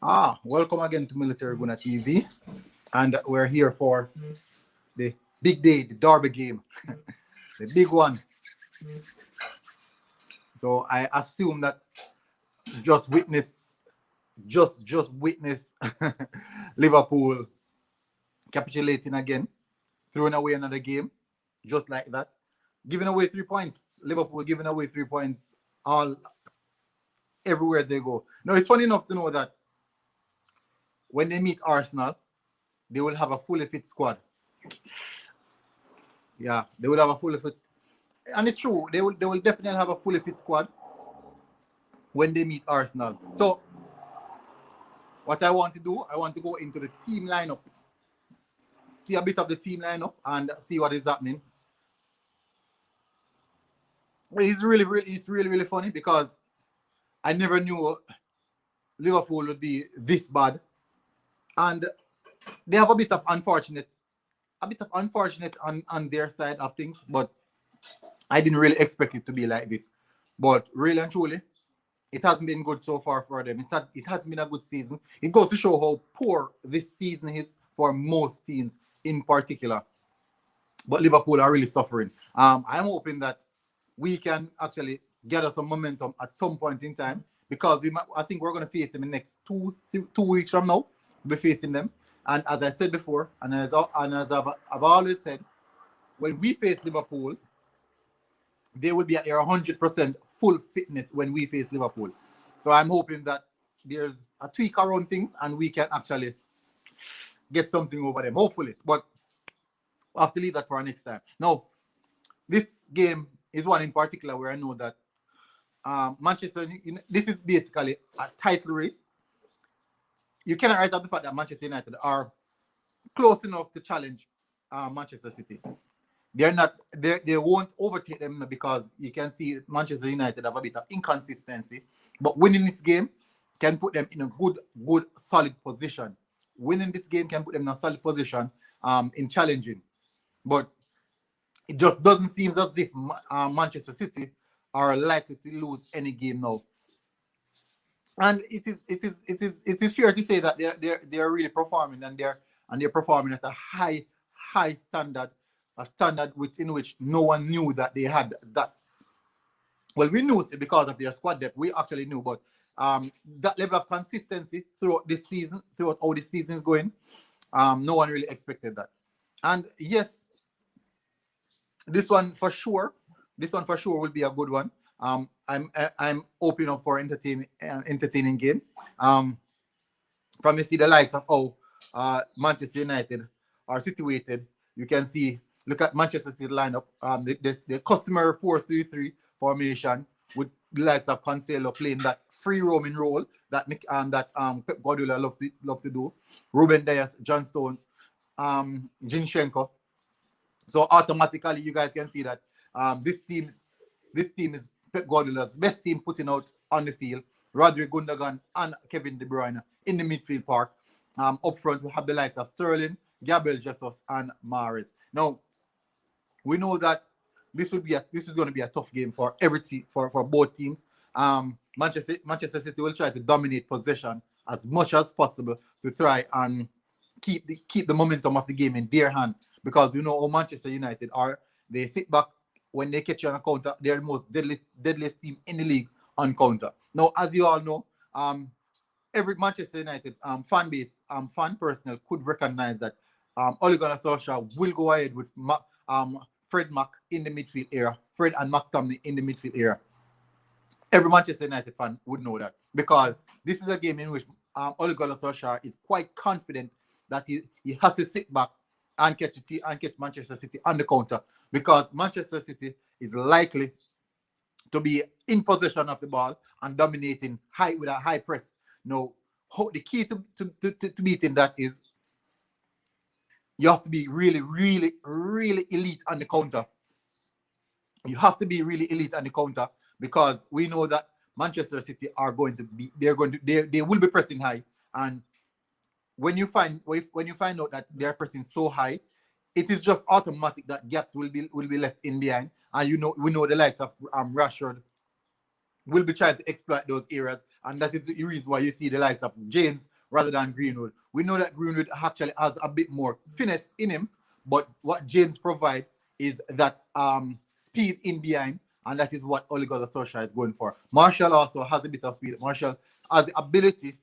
Welcome again to Military Guna TV, and we're here for the big day, the Derby game, the big one. So I assume that just witness, just witness Liverpool capitulating again, throwing away another game, just like that, giving away 3 points. Liverpool giving away 3 points all everywhere they go. Now it's funny enough to know that when they meet Arsenal, they will have a fully fit squad. Yeah, they will have a fully fit, and it's true. They will definitely have a fully fit squad when they meet Arsenal. So what I want to do, I want to go into the team lineup, see a bit of the team lineup, and see what is happening. It's really funny because I never knew Liverpool would be this bad, and they have a bit of unfortunate on their side of things, but I didn't really expect it to be like this. But really and truly, it hasn't been good so far for them. It hasn't been a good season. It goes to show how poor this season is for most teams in particular. But Liverpool are really suffering. I'm hoping that we can actually gather some momentum at some point in time because I think we're going to face them in the next 2 weeks from now. We'll be facing them. And as I said before, and as I've always said, when we face Liverpool, they will be at their 100% full fitness when we face Liverpool. So I'm hoping that there's a tweak around things and we can actually get something over them, hopefully. But we'll have to leave that for our next time. Now, this game is one in particular where I know that Manchester, this is basically a title race. You cannot write out the fact that Manchester United are close enough to challenge Manchester City. They won't overtake them because you can see Manchester United have a bit of inconsistency. But winning this game can put them in a good, solid position. Winning this game can put them in a solid position in challenging. But it just doesn't seem as if Manchester City are likely to lose any game now. And it is fair to say that they're really performing and they're performing at a high standard, a standard in which no one knew that they had that. Well, we knew it because of their squad depth. We actually knew, but that level of consistency throughout how this season is going, no one really expected that. And yes, this one for sure will be a good one. I'm open up for entertaining game. From you see the likes of how Manchester United are situated, you can see. Look at Manchester City lineup. The customer 4-3-3 formation with the likes of Cancelo playing that free roaming role that Pep Guardiola love to do. Ruben Dias, John Stones, Zinchenko. So automatically, you guys can see that this team is Pep Guardiola's best team putting out on the field. Rodri, Gundogan, and Kevin De Bruyne in the midfield part. Up front, we have the likes of Sterling, Gabriel Jesus, and Mahrez. Now, we know that this is going to be a tough game for every team, for both teams. Manchester City will try to dominate possession as much as possible to try and keep the momentum of the game in their hand, because we know how Manchester United are. They sit back when they catch you on a counter. They're the most deadliest team in the league on counter. Now, as you all know, every Manchester United fan base, fan personnel could recognize that Ole Gunnar Solskjaer will go ahead with Fred Mack in the midfield area, Fred and McTominay in the midfield area. Every Manchester United fan would know that, because this is a game in which Ole Gunnar Solskjaer is quite confident that he has to sit back and catch Manchester City on the counter, because Manchester City is likely to be in possession of the ball and dominating with a high press. Now, the key to beating that is you have to be really, really, really elite on the counter. You have to be really elite on the counter, because we know that Manchester City are going to be, they will be pressing high. And when you find out that they're pressing so high, it is just automatic that gaps will be left in behind. And we know the likes of Rashford will be trying to exploit those areas, and that is the reason why you see the likes of James rather than Greenwood. We know that Greenwood actually has a bit more finesse in him, but what James provide is that speed in behind, and that is what Ole Gunnar Solskjaer is going for. Martial also has a bit of speed. Has the ability.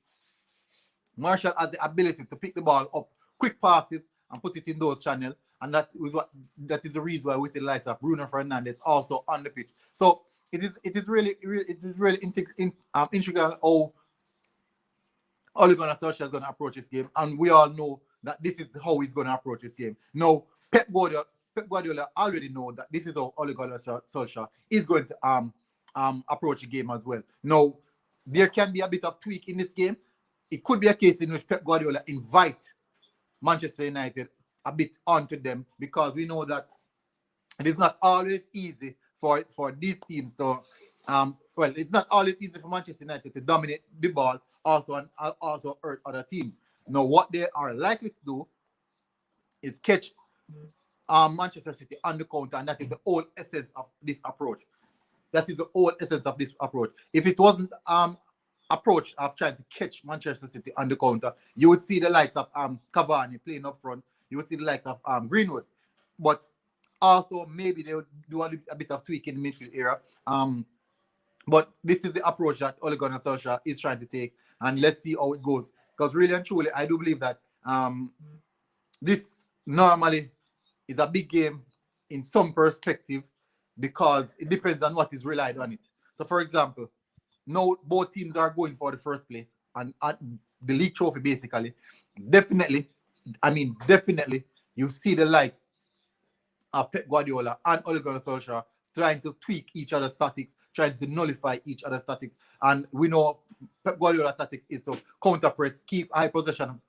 Martial has the ability to pick the ball up, quick passes, and put it in those channels. And that is the reason why we see the likes of Bruno Fernandes also on the pitch. So it is really integral how Ole Gunnar Solskjaer is going to approach this game, and we all know that this is how he's going to approach this game. Now, Pep Guardiola already know that this is how Ole Gunnar Solskjaer is going to approach the game as well. Now, there can be a bit of tweak in this game. It could be a case in which Pep Guardiola invite Manchester United a bit onto them, because we know that it is not always easy for these teams to it's not always easy for Manchester United to dominate the ball and also hurt other teams. Now, what they are likely to do is catch Manchester City on the counter, and that is the whole essence of this approach. If it wasn't approach of trying to catch Manchester City on the counter, you would see the likes of Cavani playing up front. You would see the likes of Greenwood, but also maybe they would do a bit of tweak in the midfield area. But this is the approach that Ole Gunnar Solskjaer is trying to take, and let's see how it goes. Because really and truly, I do believe that this normally is a big game in some perspective, because it depends on what is relied on it. So, for example, now both teams are going for the first place and the league trophy, basically. Definitely, you see the likes of Pep Guardiola and Ole Gunnar Solskjaer trying to tweak each other's tactics, trying to nullify each other's tactics. And we know Pep Guardiola tactics is to counter press, keep possession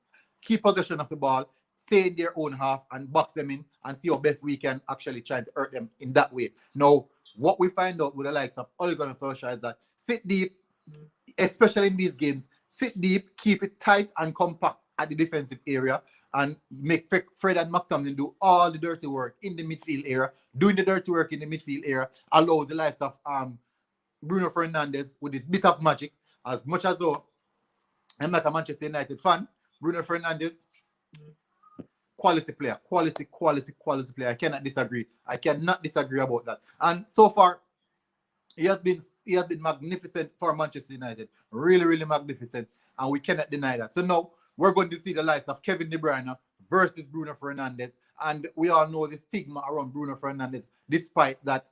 of the ball, stay in their own half and box them in, and see how best we can actually try to hurt them in that way. Now, what we find out with the likes of Ole Gunnar Solskjaer is that sit deep, especially in these games, sit deep, keep it tight and compact at the defensive area, and make Fred and McTominay do all the dirty work in the midfield area. Doing the dirty work in the midfield area allows the likes of Bruno Fernandes with his bit of magic. As much as though I'm not a Manchester United fan, Bruno Fernandes, quality player. I cannot disagree about that. And so far, he has been magnificent for Manchester United. Really magnificent. And we cannot deny that. So now we're going to see the likes of Kevin De Bruyne versus Bruno Fernandes. And we all know the stigma around Bruno Fernandes, despite that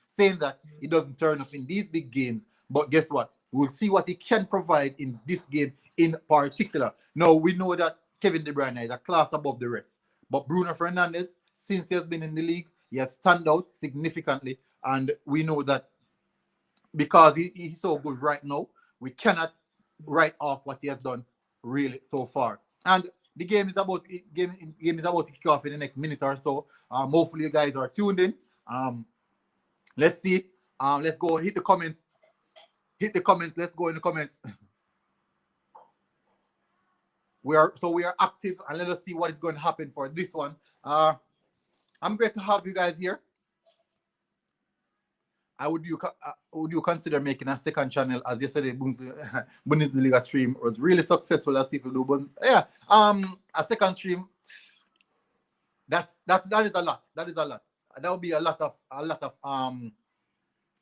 saying that he doesn't turn up in these big games. But guess what? We'll see what he can provide in this game in particular. Now, we know that Kevin De Bruyne is a class above the rest. But Bruno Fernandes, since he has been in the league, he has stand out significantly. And we know that because he's so good right now, we cannot write off what he has done really so far. And the game is about to kick off in the next minute or so. Hopefully you guys are tuned in. Let's see. Let's go hit the comments. Let's go in the comments. We are active, and let us see what is going to happen for this one. I'm great to have you guys here. Would you consider making a second channel, as yesterday Bundesliga stream was really successful, as people do? But yeah, a second stream, that is a lot. That is a lot. That would be a lot of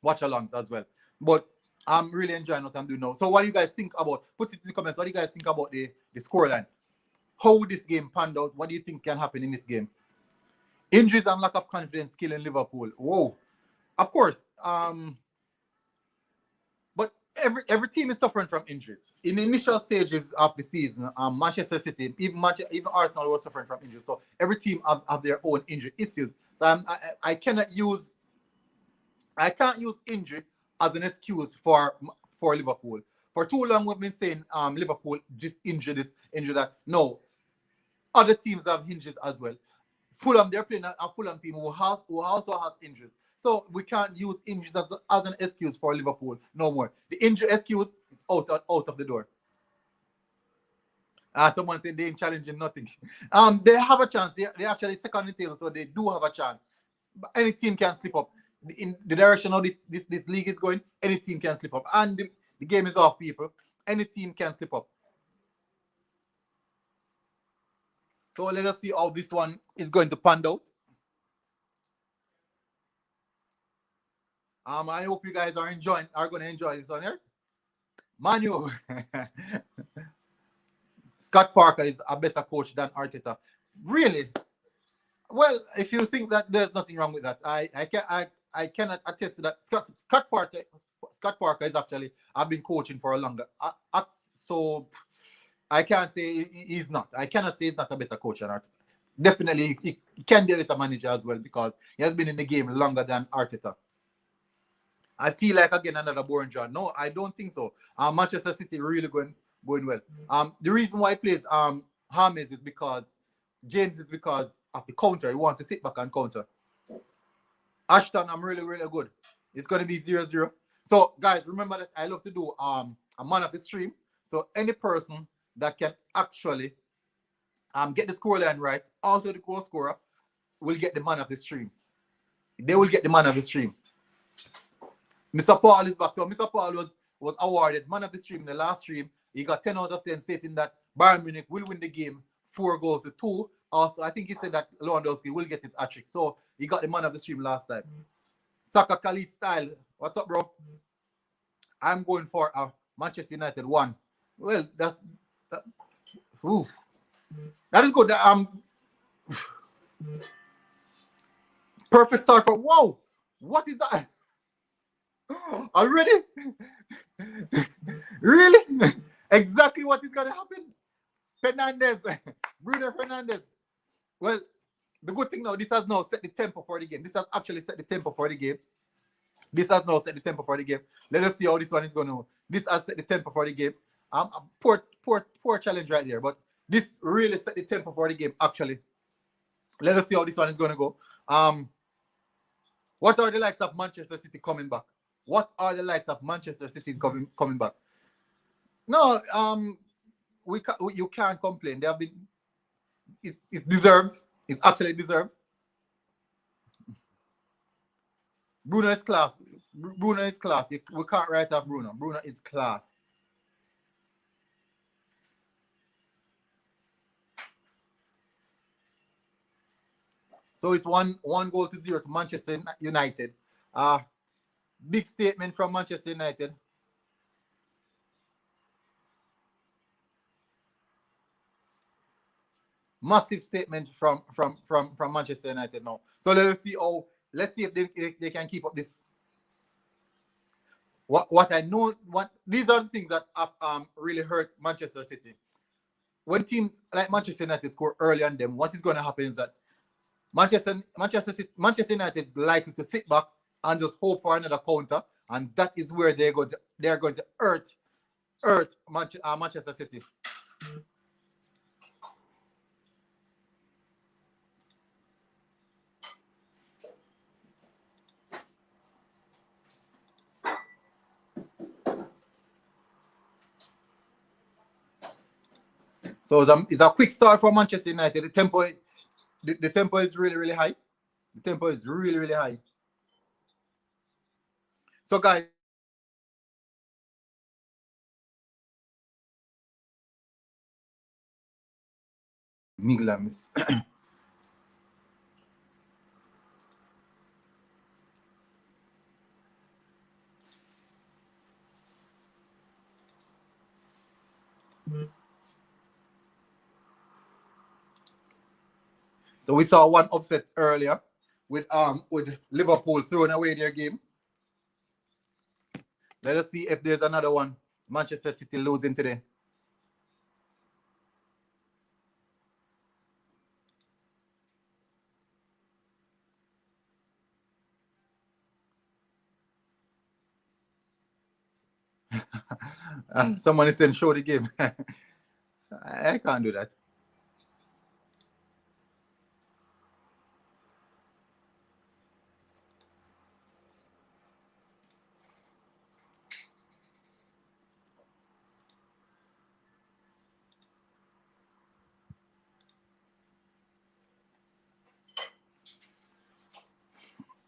watch alongs as well. But I'm really enjoying what I'm doing now. So what do you guys think about? Put it in the comments. What do you guys think about the scoreline? How would this game panned out? What do you think can happen in this game? Injuries and lack of confidence killing Liverpool. Whoa. Of course. But every team is suffering from injuries. In the initial stages of the season, Manchester City, even Arsenal was suffering from injuries. So every team have their own injury issues. So I can't use injury as an excuse for Liverpool. For too long, we've been saying Liverpool just injured this, injured that. No, other teams have injuries as well. Fulham, they're playing a Fulham team who also has injuries. So we can't use injuries as an excuse for Liverpool no more. The injury excuse is out of the door. Someone saying they ain't challenging nothing. They have a chance. They're actually second in the table, so they do have a chance. But any team can slip up. In the direction of this league is going, any team can slip up. And the game is off, people. Any team can slip up. So let us see how this one is going to pan out. I hope you guys are going to enjoy this one here. Manu. Scott Parker is a better coach than Arteta. Really? Well, if you think that there's nothing wrong with that, I cannot attest to that. Scott Parker is actually, I've been coaching for a longer. So I can't say he's not. I cannot say he's not a better coach than Arteta. Definitely, he can be a better manager as well because he has been in the game longer than Arteta. I feel like again another boring draw. No, I don't think so. Manchester City really going well. The reason why he plays James is because of the counter. He wants to sit back and counter. Ashton, I'm really good. It's gonna be 0-0. So guys, remember that I love to do a man of the stream. So any person that can actually get the scoreline right, also the goal scorer, will get the man of the stream. They will get the man of the stream. Mr. Paul is back. So Mr. Paul was awarded man of the stream in the last stream. He got 10 out of 10, stating that Bayern Munich will win the game 4-2. Also, I think he said that Lewandowski will get his hat-trick. So he got the man of the stream last time. Saka Khalid style. What's up, bro? I'm going for a Manchester United 1. Well, that is good. Perfect start for wow. What is that? Already? Really? Exactly what is going to happen? Bruno Fernandes. Well, the good thing now, this has now set the tempo for the game. This has actually set the tempo for the game. Let us see how this one is going to. This has set the tempo for the game. Poor challenge right there, but this really set the tempo for the game. Actually, let us see how this one is going to go. What are the likes of Manchester City coming back? Coming back? No, you can't complain. They have been. It's deserved. It's actually deserved. Bruno is class. We can't write off Bruno. Bruno is class. So it's 1-0 to Manchester United. Big statement from Manchester United. Massive statement from Manchester United now. So let's see if they can keep up this. What I know, these are the things that have really hurt Manchester City. When teams like Manchester United score early on them, what is going to happen is that Manchester United likely to sit back and just hope for another counter, and that is where they're going to hurt Manchester City. So it's a quick start for Manchester United. The tempo is really high. The tempo is really high. So guys, Miglamis. So we saw one upset earlier with Liverpool throwing away their game. Let us see if there's another one. Manchester City losing today. Someone is saying show the game. I can't do that.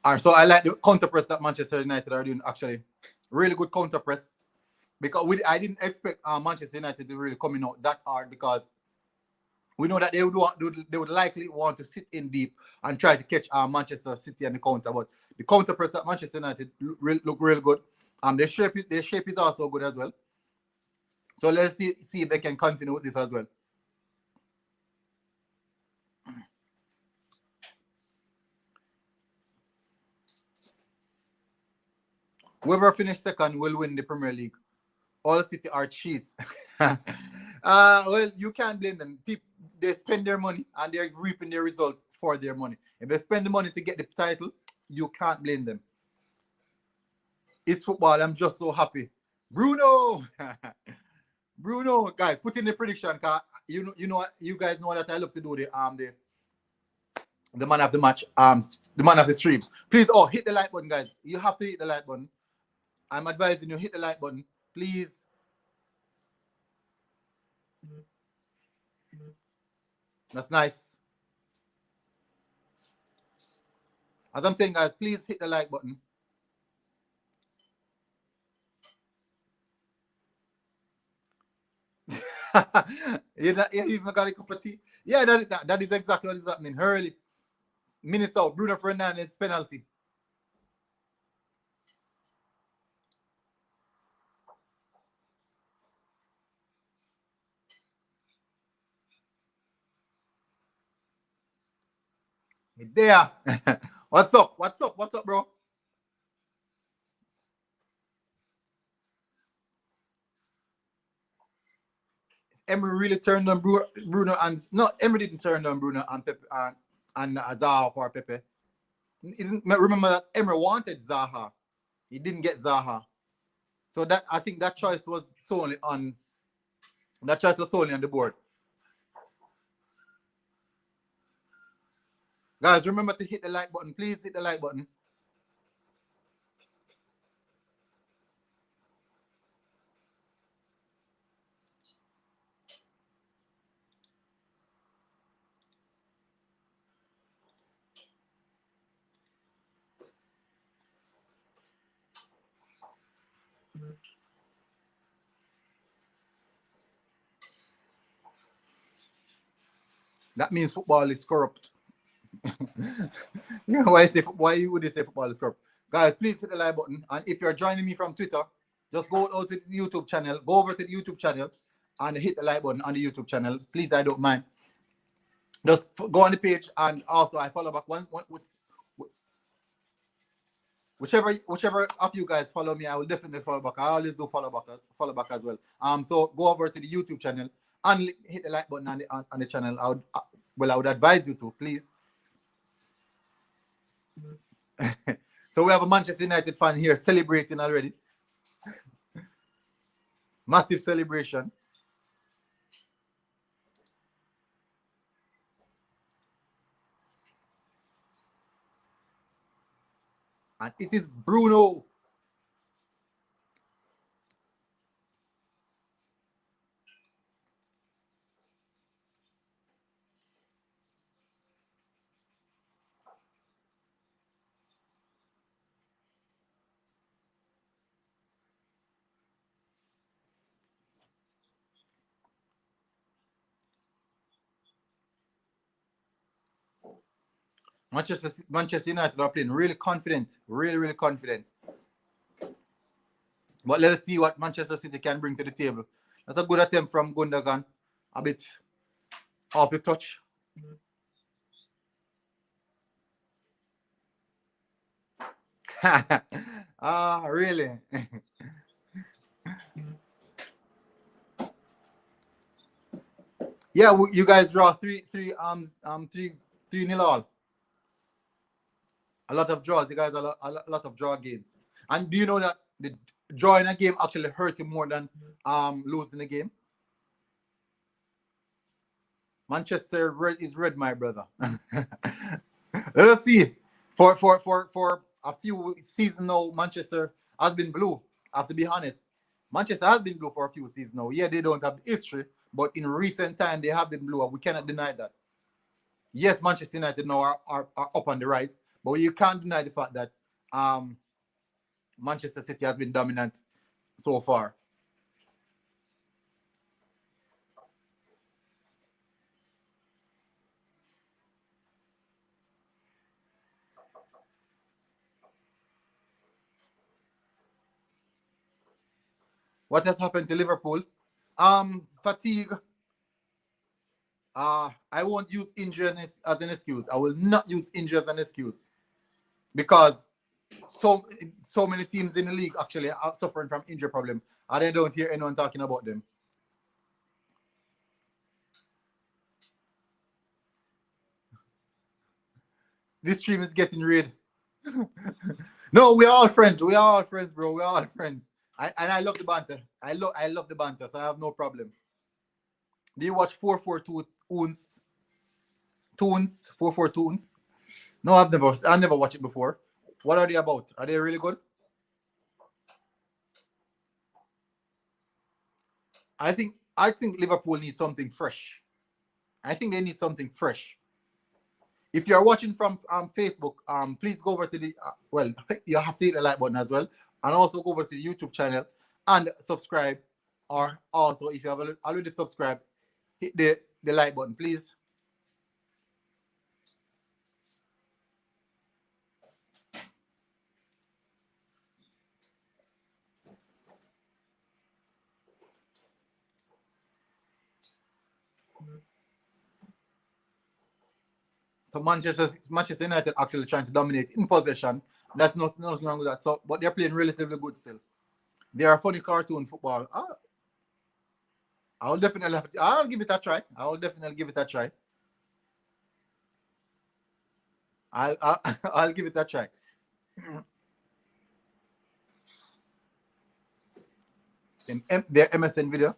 All right, so I like the counter press that Manchester United are doing. Actually, really good counter press, because I didn't expect Manchester United to really coming out that hard, because We know that they would likely want to sit in deep and try to catch Manchester City on the counter, but the counter press at Manchester United look real good. Their shape is also good as well. So let's see if they can continue with this as well. Whoever finished second will win the Premier League. All City are cheats. Well, you can't blame them. They spend their money and they're reaping their results for their money. If they spend the money to get the title, you can't blame them. It's football. I'm just so happy. Bruno! Bruno, guys, put in the prediction, cause you guys know that I love to do the man of the match, the man of the streams. Please, hit the like button, guys. You have to hit the like button. I'm advising you, hit the like button, please. That's nice. As I'm saying, guys, please hit the like button. You even got a cup of tea? Yeah, that is exactly what is happening. Hurley, Minnesota, Bruno Fernandes penalty. There. What's up? What's up? What's up, bro? Emery really turned on Bruno and no, Emery didn't turn on Bruno and Pepe and Zaha for Pepe. Remember that Emery wanted Zaha. He didn't get Zaha. So that I think that choice was solely on the board. Guys, remember to hit the like button. Please hit the like button. That means football is corrupt. Yeah, why would you say football is corrupt? Guys, please hit the like button. And if you're joining me from Twitter, just go over to the YouTube channel. Go over to the YouTube channel and hit the like button on the YouTube channel. Please, I don't mind. Just go on the page and also I follow back whichever of you guys follow me, I will definitely follow back. I always do follow back as well. So go over to the YouTube channel and hit the like button on the channel. I would advise you to, please. So we have a Manchester United fan here celebrating already. Massive celebration. And it is Bruno. Manchester United are playing really confident. Really confident. But let us see what Manchester City can bring to the table. That's a good attempt from Gundogan. A bit off the touch. Really? Yeah, you guys draw 3-0 all. A lot of draws. You guys a lot of draw games. And do you know that the drawing a game actually hurt you more than losing a game? Manchester is red, my brother. Let us see. For a few seasons now, Manchester has been blue. I have to be honest. Manchester has been blue for a few seasons now. Yeah, they don't have the history, but in recent time they have been blue. We cannot deny that. Yes, Manchester United now are up on the rise, but you can't deny the fact that Manchester City has been dominant so far. What has happened to Liverpool? Fatigue. I won't use injury as an excuse. I will not use injury as an excuse because so many teams in the league actually are suffering from injury problem, and I don't hear anyone talking about them. This stream is getting red. No, we're all friends. We are all friends, bro. We're all friends. I love the banter. I love the banter, so I have no problem. Do you watch 442 Toons? Toons? 44 Toons? No, I've never watched it before. What are they about? Are they really good? I think Liverpool needs something fresh. I think they need something fresh. If you're watching from Facebook, please go over to the well, you have to hit the like button as well, and also go over to the YouTube channel and subscribe. Or also, if you have already subscribed, hit the like button, please. So Manchester United actually trying to dominate in possession. That's nothing wrong with that. So, but they're playing relatively good still. They are funny cartoon football. I'll definitely I'll give it a try. I'll definitely give it a try. I'll give it a try. In their MSN video,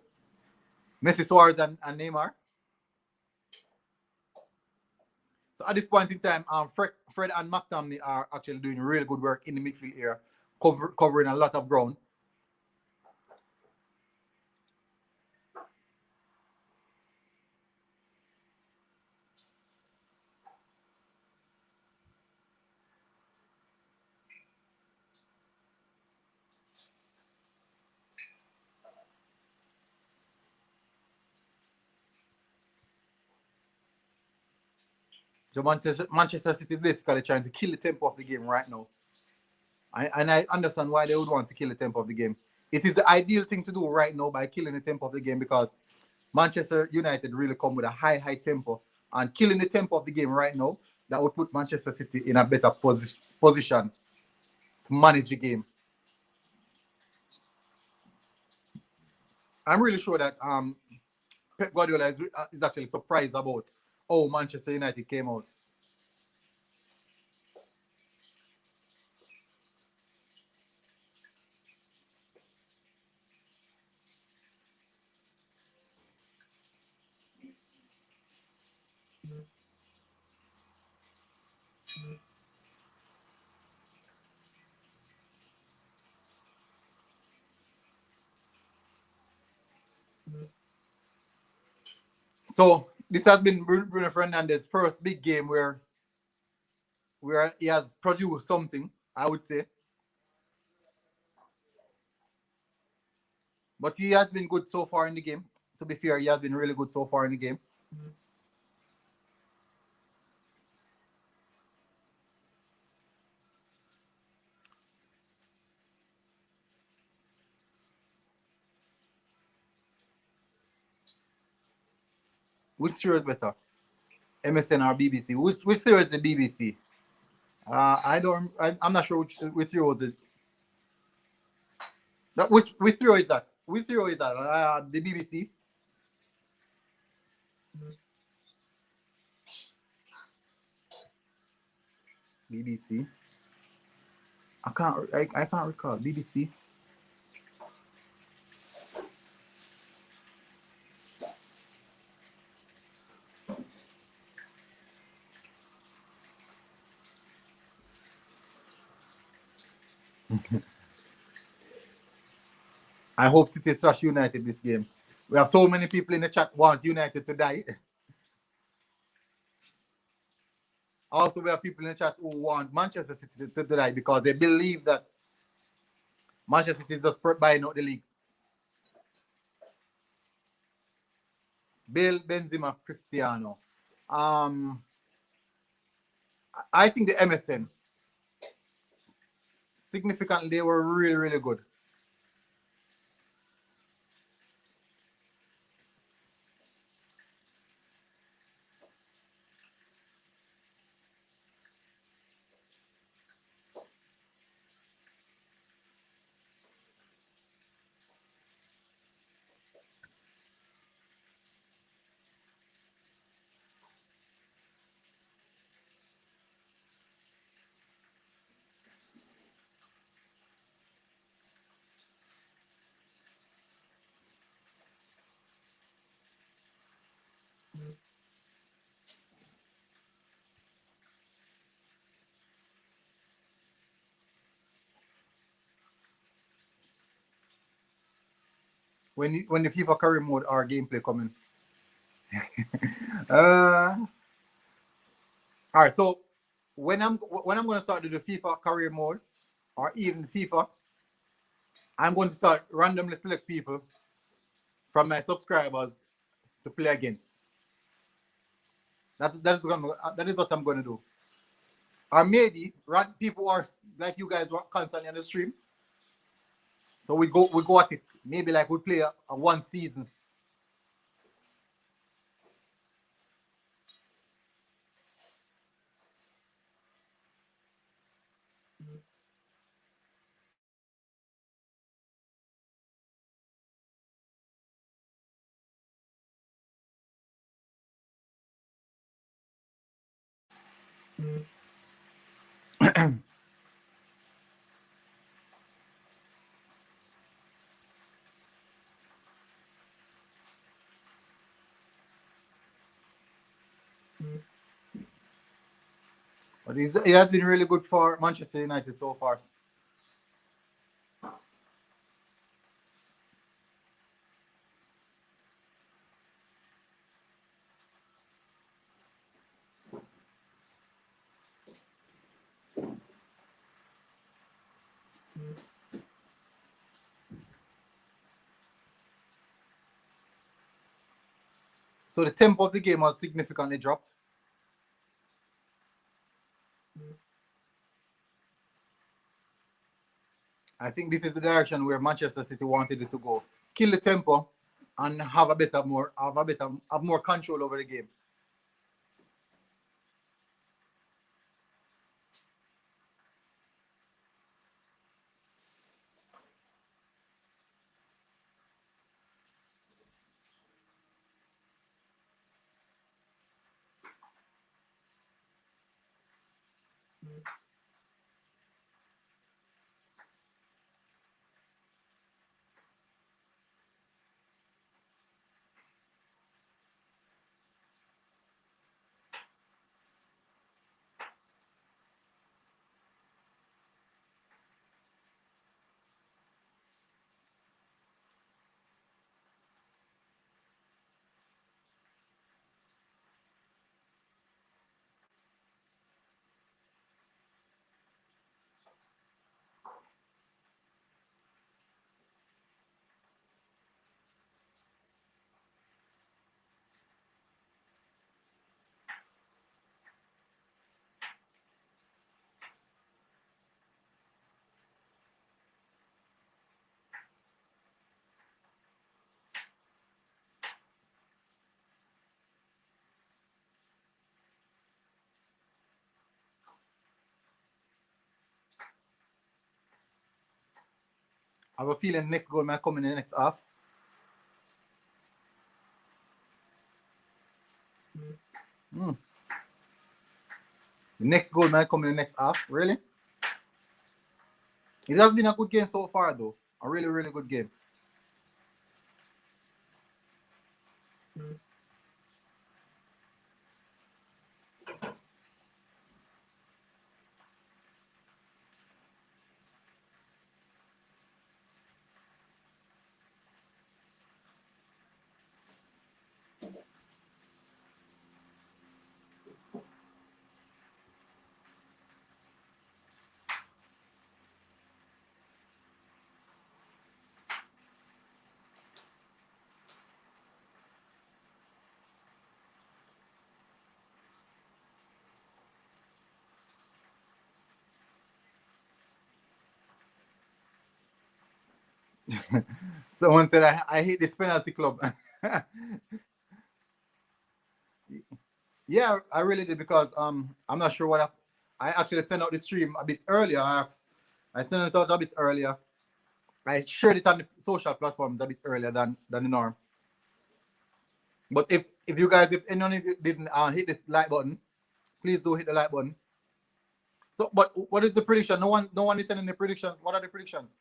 Messi, Suarez, and Neymar. So at this point in time, Fred and McTominay are actually doing really good work in the midfield area, covering a lot of ground. So Manchester City is basically trying to kill the tempo of the game right now. And I understand why they would want to kill the tempo of the game. It is the ideal thing to do right now by killing the tempo of the game because Manchester United really come with a high tempo. And killing the tempo of the game right now, that would put Manchester City in a better position to manage the game. I'm really sure that Pep Guardiola is actually surprised about how Manchester United came out. So this has been Bruno Fernandez's first big game where he has produced something, I would say. But he has been good so far in the game. To be fair, he has been really good so far in the game. Which series better? MSN or BBC? Which series is the BBC? I'm not sure which series was it. Which series is that? Which series is that? The BBC. BBC. I can't recall. BBC. I hope City trash United this game. We have so many people in the chat want United to die. Also, we have people in the chat who want Manchester City to die because they believe that Manchester City is just buying out the league. Bale, Benzema, Cristiano. I think the MSN significantly they were really good. When the FIFA career mode or gameplay coming. uh, all right, so when I'm gonna start to the FIFA career mode or even FIFA, I'm going to start randomly select people from my subscribers to play against. That is what I'm gonna do. Or maybe people who are like you guys were constantly on the stream. So we go at it. Maybe like we play a one season. But it has been really good for Manchester United so far. So the tempo of the game has significantly dropped. I think this is the direction where Manchester City wanted it to go. Kill the tempo and have more control over the game. I have a feeling the next goal might come in the next half. The next goal might come in the next half. Really? It has been a good game so far, though. A really, really good game. Someone said I hate this penalty club. Yeah, I really did because I'm not sure what I actually sent out the stream a bit earlier. I sent it out a bit earlier. I shared it on the social platforms a bit earlier than the norm. But if you guys, if anyone of you didn't hit this like button, please do hit the like button. So, but what is the prediction? No one is sending the predictions. What are the predictions?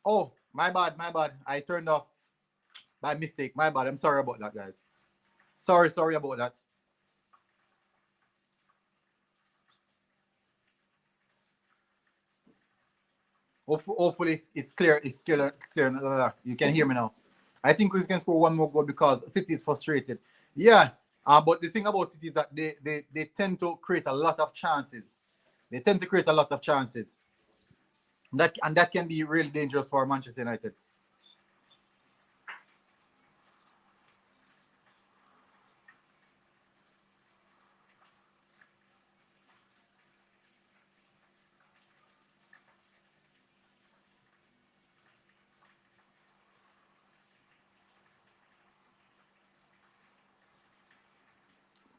Oh, my bad, my bad. I turned off by mistake. My bad. I'm sorry about that, guys. Sorry about that. Hopefully it's clear. It's clear. It's clear. You can hear me now. I think we can score one more goal because City is frustrated. Yeah, but the thing about City is that they tend to create a lot of chances. They tend to create a lot of chances. That can be really dangerous for Manchester United.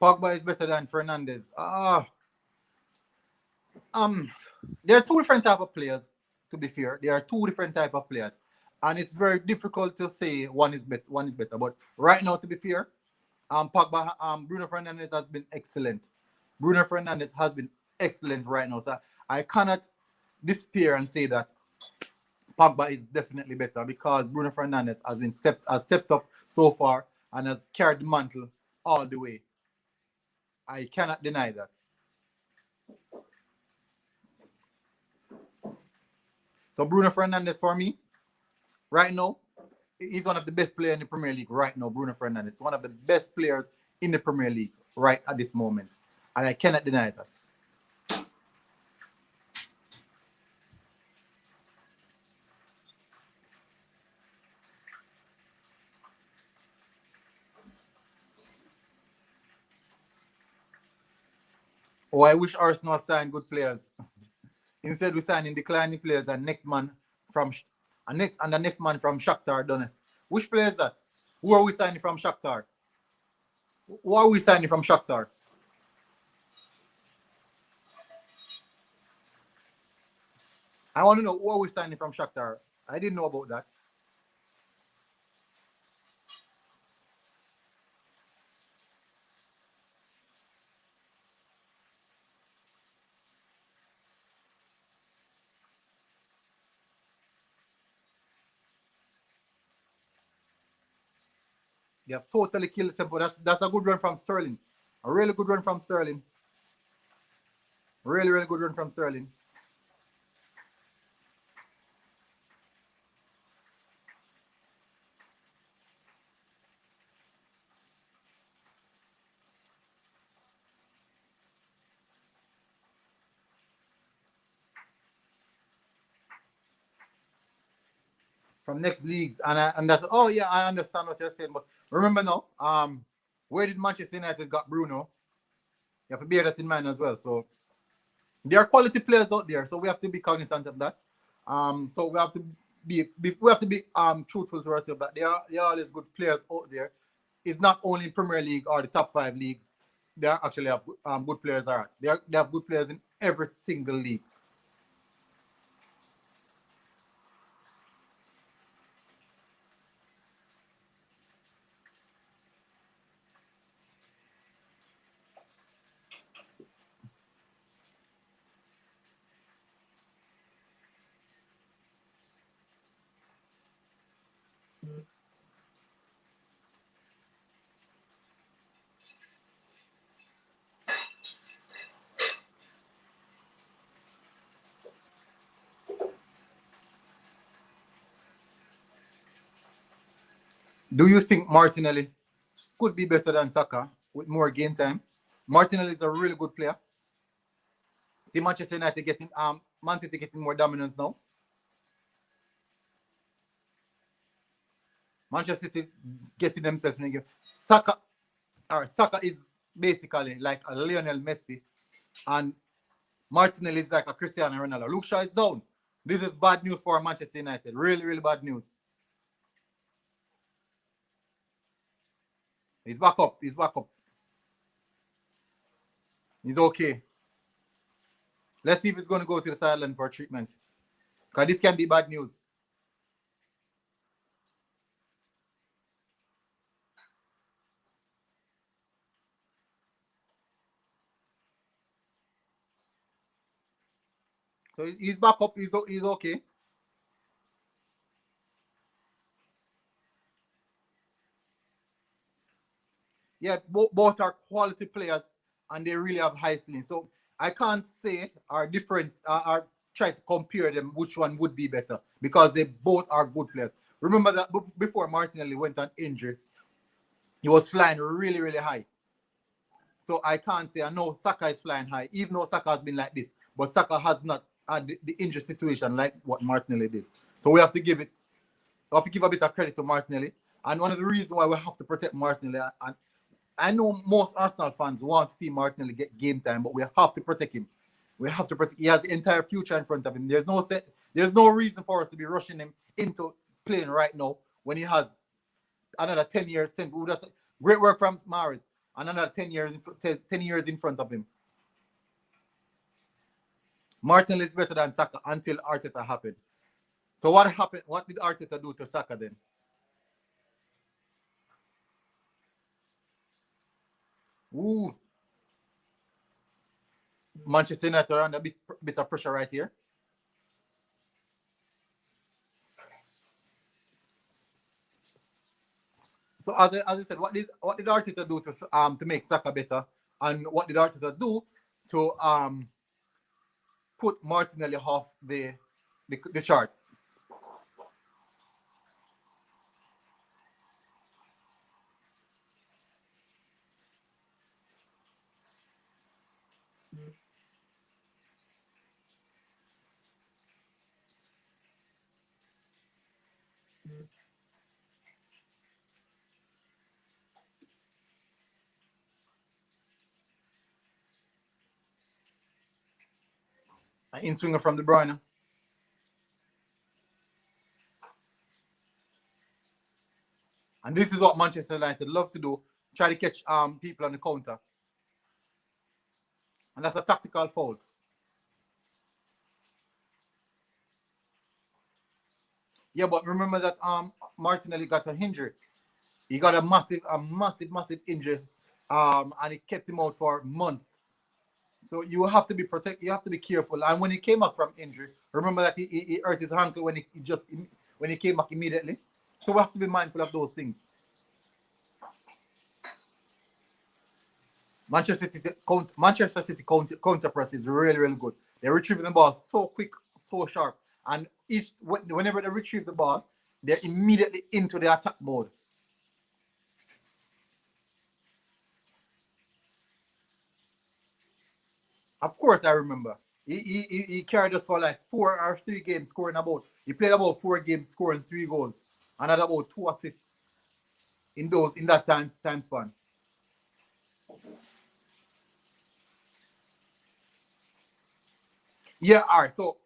Pogba is better than Fernandez. Um, there are two different type of players. To be fair, there are two different type of players, and it's very difficult to say one is better. One is better. But right now, to be fair, Pogba, Bruno Fernandes has been excellent. Bruno Fernandes has been excellent right now. So I cannot despair and say that Pogba is definitely better because Bruno Fernandes has stepped up so far and has carried the mantle all the way. I cannot deny that. So Bruno Fernandes for me right now, he's one of the best players in the Premier League right now. Bruno Fernandes, one of the best players in the Premier League right at this moment, and I cannot deny that. Oh, I wish Arsenal signed good players. Instead, we signing declining players and next man from and the next man from Shakhtar Donetsk. Which players that? Who are we signing from Shakhtar? Who are we signing from Shakhtar? I want to know who are we signing from Shakhtar. I didn't know about that. They have totally killed the tempo. That's a good run from Sterling. A really good run from Sterling. Really good run from Sterling. From next leagues, and that. Oh yeah, I understand what you're saying, but remember now, where did Manchester United got Bruno? You have to bear that in mind as well. So there are quality players out there, so we have to be cognizant of that. So we have to be truthful to ourselves that there are always good players out there. It's not only in Premier League or the top five leagues. There actually have good players. All right, they have good players in every single league. Do you think Martinelli could be better than Saka with more game time? Martinelli is a really good player. See Manchester United getting Man City getting more dominance now. Manchester City getting themselves in the game. Saka is basically like a Lionel Messi, and Martinelli is like a Cristiano Ronaldo. Luke Shaw is down. This is bad news for Manchester United. Really bad news. He's back up. He's back up. He's okay. Let's see if he's going to go to the sideline for treatment. Because this can be bad news. So he's back up. He's okay. yeah, both are quality players and they really have high ceiling. So I can't say are different or try to compare them which one would be better because they both are good players. Remember that before Martinelli went on injury, he was flying really, really high. So I can't say I know Saka is flying high, even though Saka has been like this, but Saka has not had the injury situation like what Martinelli did. So we have to give a bit of credit to Martinelli. And one of the reasons why we have to protect Martinelli, and I know most Arsenal fans want to see Martinelli get game time, but we have to protect him. We have to protect. He has the entire future in front of him. There's no reason for us to be rushing him into playing right now when he has another 10 years. Great work from Mahrez. And another 10 years in front of him. Martinelli is better than Saka until Arteta happened. So what happened? What did Arteta do to Saka then? Ooh. Manchester United are under a bit of pressure right here. So as I said, what did Arteta do to make Saka better, and what did Arteta do to put Martinelli off the chart? An in swinger from De Bruyne. And this is what Manchester United love to do: try to catch people on the counter, and that's a tactical foul. Yeah, but remember that Martinelli got an injury. He got a massive injury, and it kept him out for months. So you have to be You have to be careful. And when he came back from injury, remember that he hurt his ankle when he came back immediately. So we have to be mindful of those things. Manchester City counter press is really, really good. They're retrieving the ball so quick, so sharp, and whenever they retrieve the ball, they're immediately into the attack mode. Of course, I remember. He carried us for like 4 or 3 games, scoring about. He played about 4 games, scoring 3 goals, and had about 2 assists in that time span. Yeah, all right. So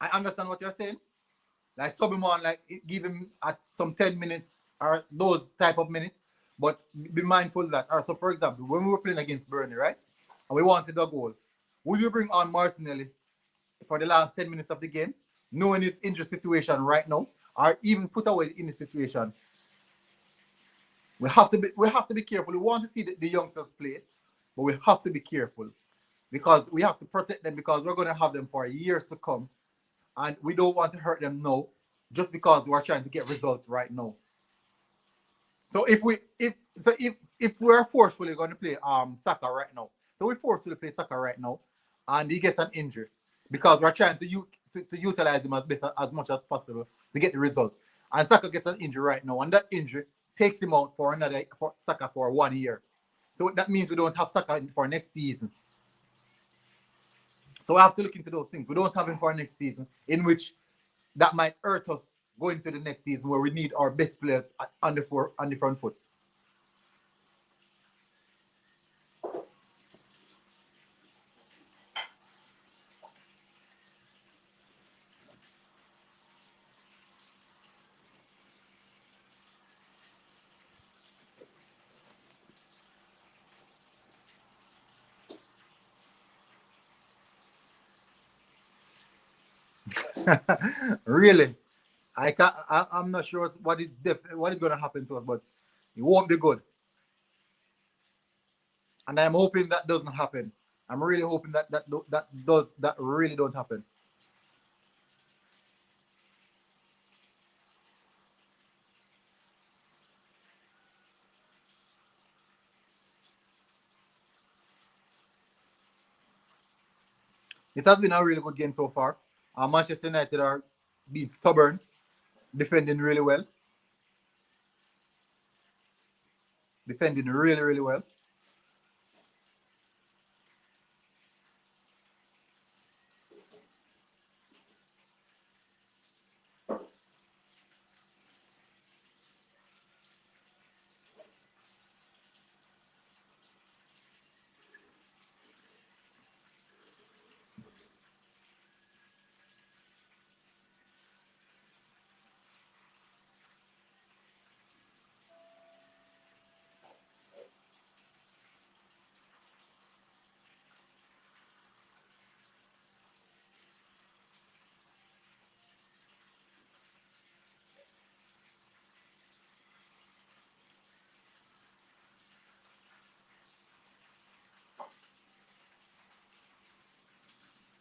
I understand what you're saying. Like sub him on, like give him at some 10 minutes or those type of minutes, but be mindful that. Or so, for example, when we were playing against Burnley, right, and we wanted a goal, would you bring on Martinelli for the last 10 minutes of the game, knowing his injury situation right now, or even put away in the situation? We have to be careful. We want to see the youngsters play, but we have to be careful because we have to protect them because we're going to have them for years to come, and we don't want to hurt them now just because we're trying to get results right now. So if we're forcefully going to play Saka right now, so we forcefully play Saka right now, and he gets an injury because we're trying to utilize him as much as possible to get the results. And Saka gets an injury right now, and that injury takes him out for Saka for 1 year. So that means we don't have Saka for next season. So we have to look into those things. We don't have him for next season, in which that might hurt us going to the next season where we need our best players on the front foot. Really, I can't. I'm not sure what is going to happen to us, but it won't be good. And I'm hoping that doesn't happen. I'm really hoping that really don't happen. It has been a really good game so far. Manchester United are being stubborn, defending really well. Defending really, really well.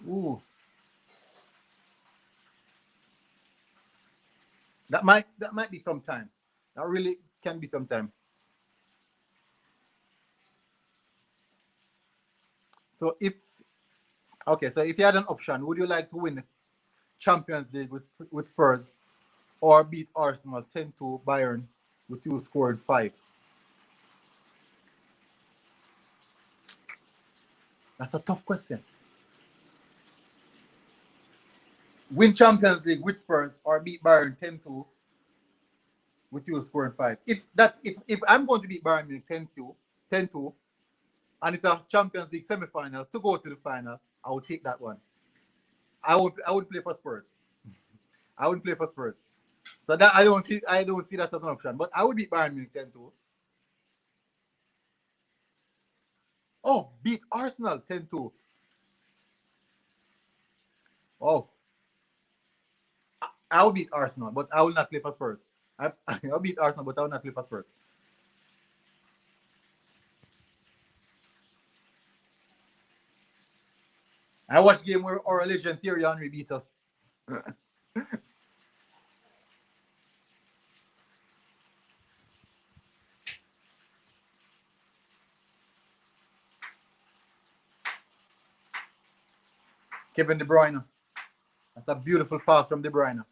Ooh, that might be some time. That really can be some time. So if you had an option, would you like to win Champions League with Spurs or beat Arsenal 10-2 Bayern with you scored 5? That's a tough question. Win Champions League with Spurs or beat Bayern 10-2 with you scoring 5. If I'm going to beat Bayern Munich 10-2, and it's a Champions League semi-final to go to the final, I would take that one. I would play for Spurs. I wouldn't play for Spurs. So that I don't see that as an option. But I would beat Bayern Munich 10-2. Oh, beat Arsenal 10-2. Oh, I'll beat Arsenal, but I will not play for Spurs. I'll beat Arsenal, but I will not play for Spurs. I watched game where our legend Thierry Henry beat us. Kevin De Bruyne. That's a beautiful pass from De Bruyne.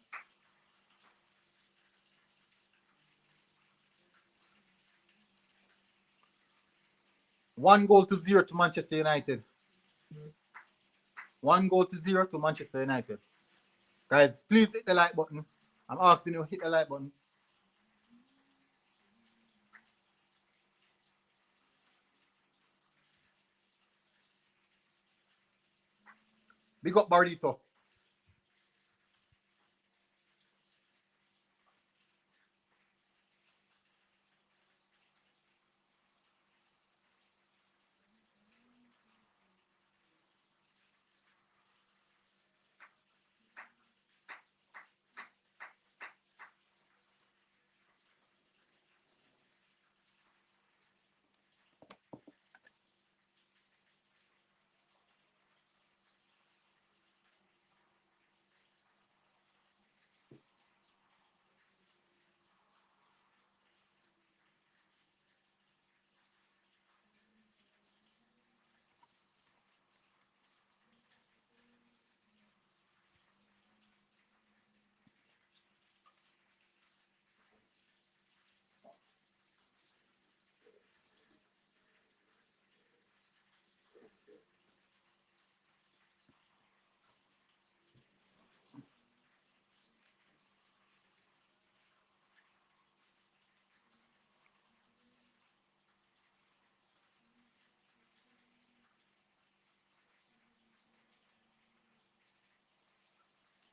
One goal to zero to Manchester United. 1 goal to zero to Manchester United. Guys, please hit the like button. I'm asking you, hit the like button. Big up Bardito.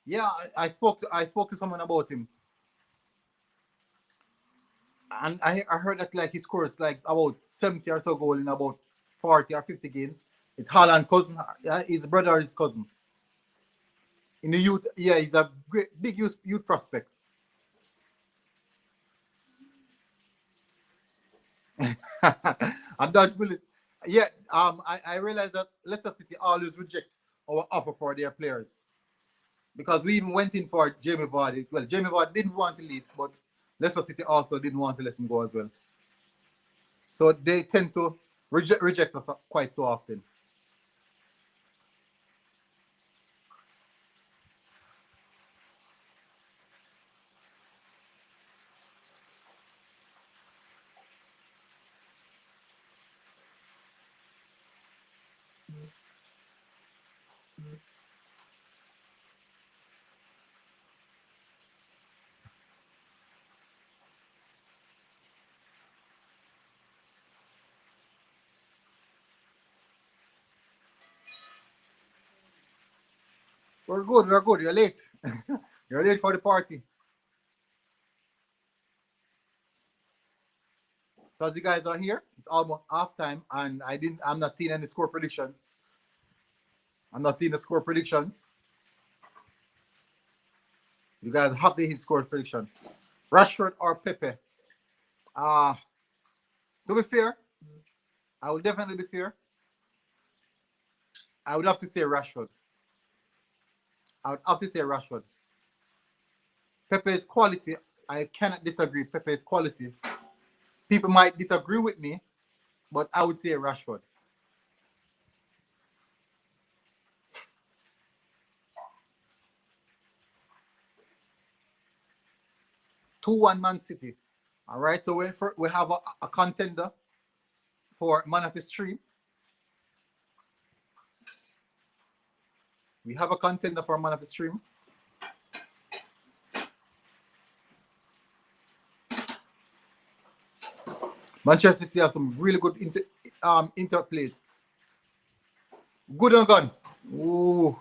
Yeah, I spoke to someone about him, and I heard that like he scores like about 70 or so goal in about 40 or 50 games. It's Haaland cousin, his brother or his cousin. In the youth, yeah, he's a great big youth prospect. And that will it. Yeah, I realized that Leicester City always reject our offer for their players because we even went in for Jamie Vardy. Well, Jamie Vardy didn't want to leave, but Leicester City also didn't want to let him go as well. So they tend to reject us quite so often. We're good. We're good. You're late. You're late for the party. So as you guys are here, it's almost half time, and I'm not seeing any score predictions. I'm not seeing the score predictions. You guys have the hit score prediction. Rashford or Pepe? Uh to be fair, I will definitely be fair. I would have to say Rashford. I would have to say Rashford. Pepe's quality, I cannot disagree. Pepe's quality. People might disagree with me, but I would say Rashford. 2-1 Man City. All right, so we have a contender for Man of the Stream. We have a contender for Man of the Stream. Manchester City have some really good interplays. Good and gone. Ooh.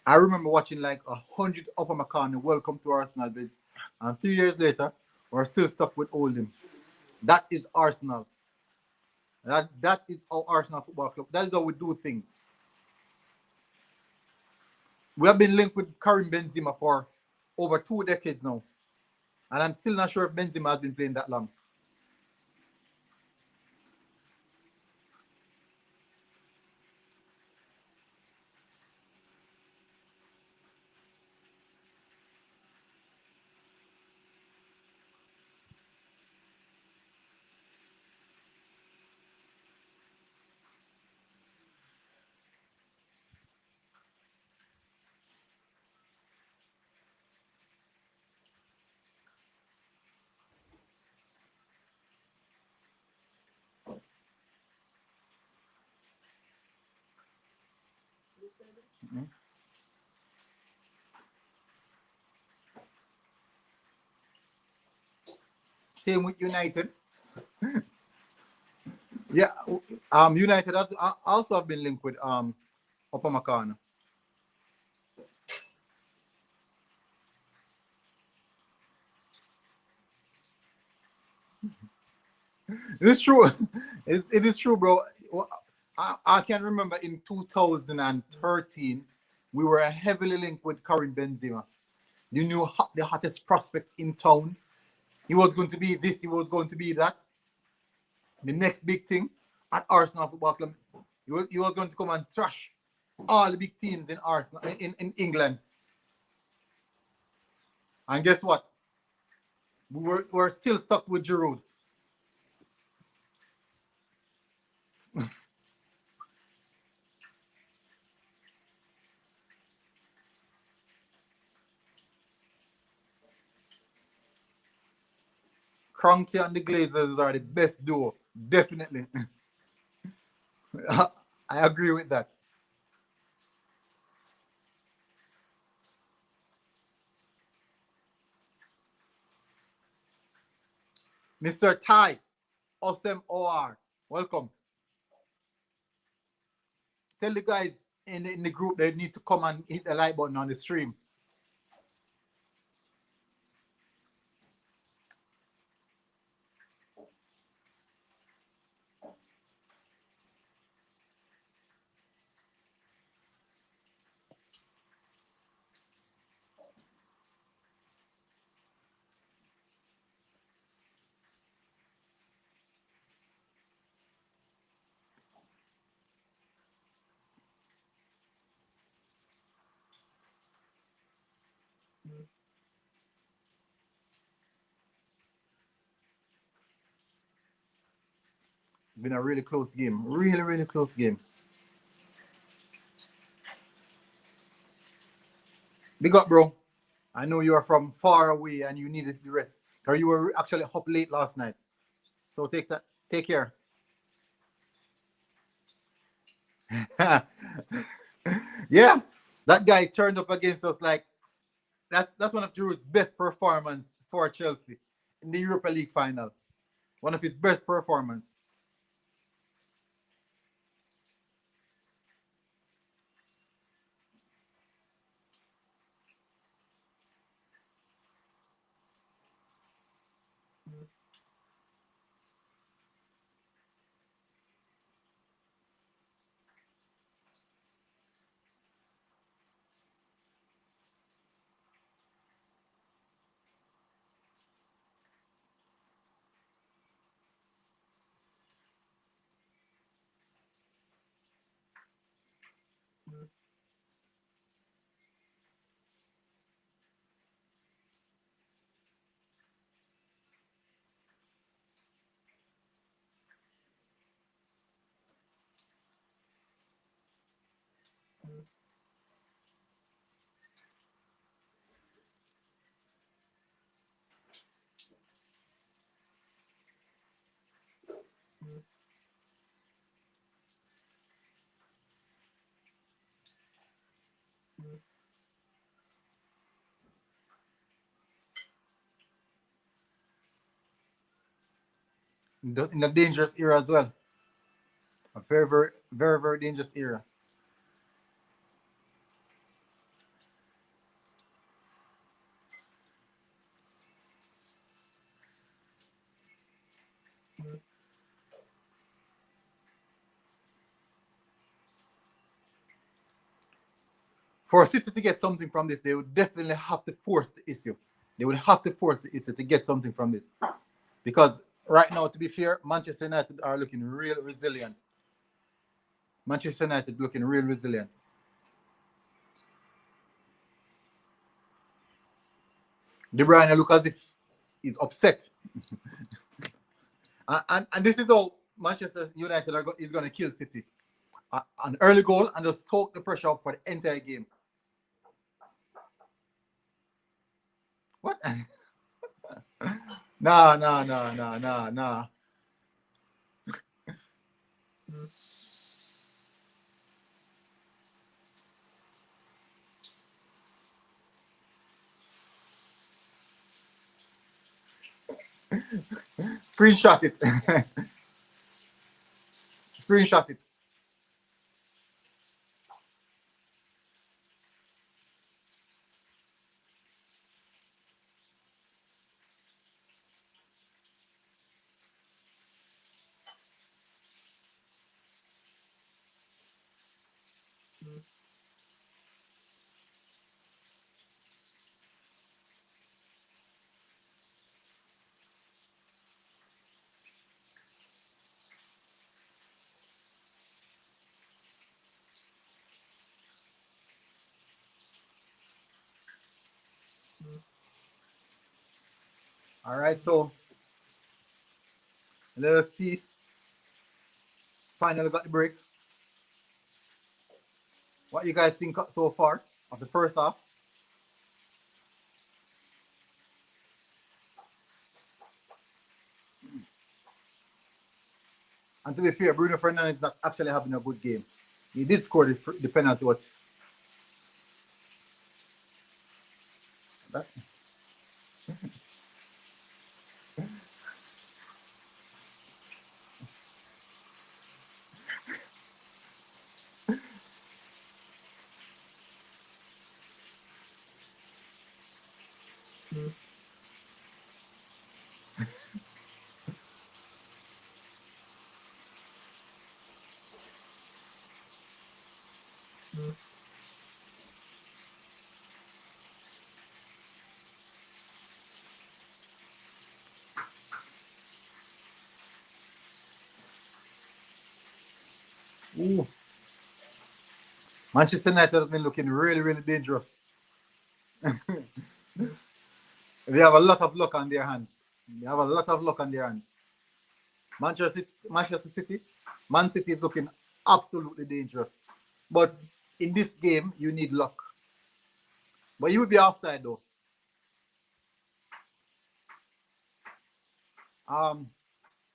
I remember watching like 100 Upamecano welcome to Arsenal bids, and 3 years later, we're still stuck with Oldham. That is Arsenal. That is our Arsenal Football Club. That is how we do things. We have been linked with Karim Benzema for over 2 decades now, and I'm still not sure if Benzema has been playing that long. Mm-hmm. Same with United. Yeah, United also have been linked with Upamecano. It is true. It is true, bro. I can remember in 2013, we were heavily linked with Karim Benzema. You knew the hottest prospect in town. He was going to be this, he was going to be that. The next big thing at Arsenal Football Club, he was going to come and trash all the big teams in Arsenal in England. And guess what? We're still stuck with Giroud. Kroenke and the Glazers are the best duo, definitely. I agree with that. Mr. Ty, Awesome OR, welcome. Tell the guys in the group they need to come and hit the like button on the stream. Been a really close game. Really, really close game. Big up, bro. I know you are from far away and you needed the rest. Or you were actually up late last night. So take care. Yeah. That guy turned up against us like that's one of Giroud's best performance for Chelsea in the Europa League final. One of his best performance. In a dangerous era as well. A very, very, very, very dangerous era. For City to get something from this, they would definitely have to force the issue. They would have to force the issue to get something from this. Because right now, to be fair, Manchester United are looking real resilient. Manchester United looking real resilient. De Bruyne look as if he's upset. and this is how Manchester United is going to kill City. An early goal and just soak the pressure up for the entire game. What? Nah. Screenshot it. Screenshot it. All right, so let us see. Finally got the break. What you guys think so far of the first half? And to be fair, Bruno Fernandes is not actually having a good game. He did score the penalty. What? That? Ooh. Manchester United has been looking really, really dangerous. They have a lot of luck on their hands. They have a lot of luck on their hands. Manchester City, Man City is looking absolutely dangerous. But in this game, you need luck. But you would be offside though.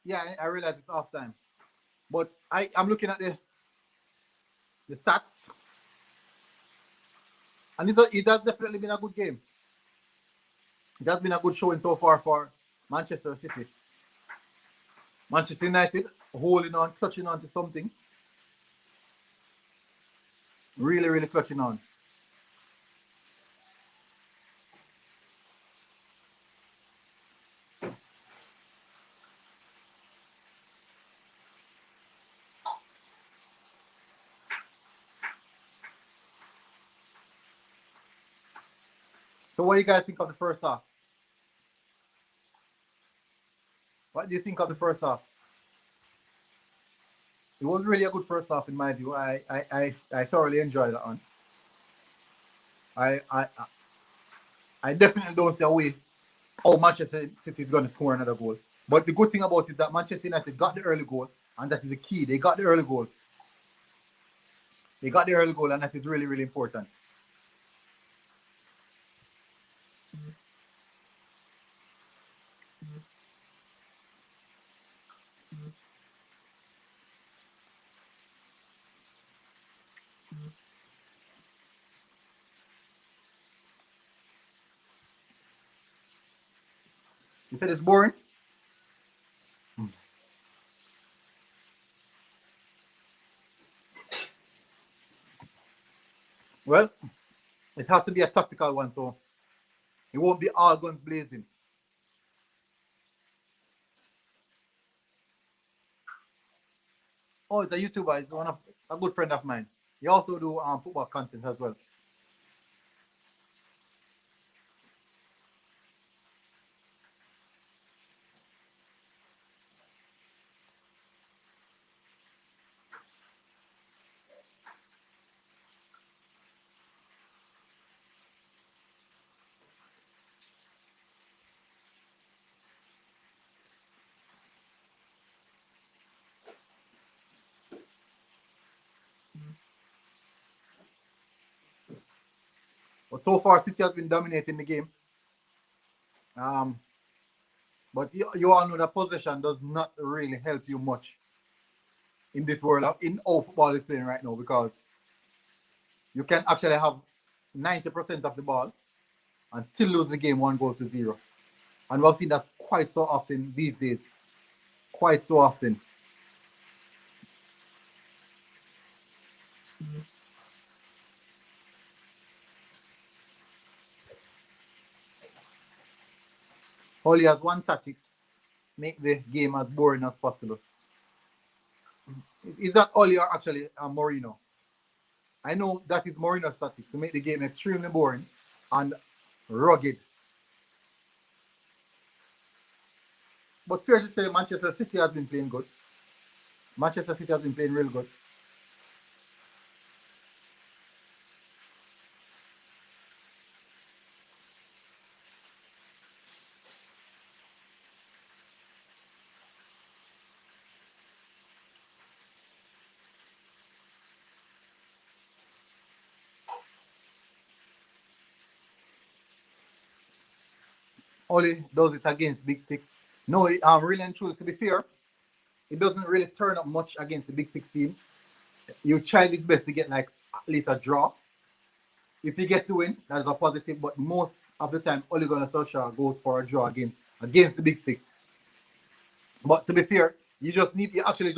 Yeah, I realize it's off time. But I'm looking at the stats. And it has definitely been a good game. It has been a good showing so far for Manchester City. Manchester United holding on, clutching on to something. Really, really clutching on. So what do you guys think of the first half? What do you think of the first half? It was really a good first half in my view. I thoroughly enjoyed that one. I definitely don't see a way how Manchester City is going to score another goal. But the good thing about it is that Manchester United got the early goal, and that is the key. They got the early goal. They got the early goal, and that is really, really important. You said it's boring? Well, it has to be a tactical one, so it won't be all guns blazing. Oh, it's a YouTuber. It's one of a good friend of mine. He also do football content as well. But so far, City has been dominating the game. Um, but you all know that possession does not really help you much in this world in how football is playing right now, because you can actually have 90% of the ball and still lose the game 1 goal to 0. And we've seen that quite so often these days. Quite so often. Holly has one tactics: make the game as boring as possible. Is that Oli or actually Mourinho? I know that is Mourinho's tactic, to make the game extremely boring and rugged. But fair to say, Manchester City has been playing good. Manchester City has been playing real good. Oli does it against Big Six. No, really and truly, to be fair, it doesn't really turn up much against the Big Six team. You try his best to get like at least a draw. If he gets to win, that is a positive. But most of the time, Ole Gunnar Solskjaer goes for a draw against the Big Six. But to be fair, you actually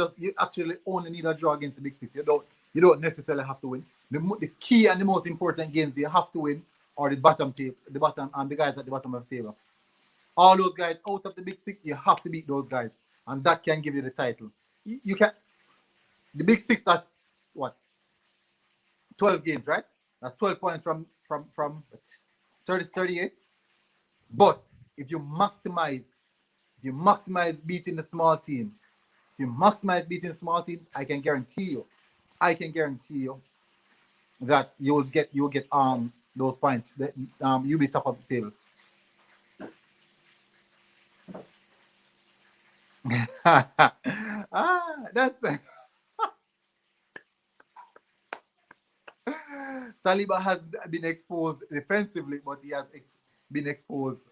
only need a draw against the Big Six. You don't necessarily have to win. The key and the most important games you have to win are the bottom and the guys at the bottom of the table. All those guys out of the Big Six, you have to beat those guys, and that can give you the title. You can the Big Six. That's what 12 games, right? That's 12 points from 38. But if you maximize beating the small team, if you maximize beating the small team, I can guarantee you that you'll get those points. You'll be top of the table. That's Saliba has been exposed defensively, but he has been exposed.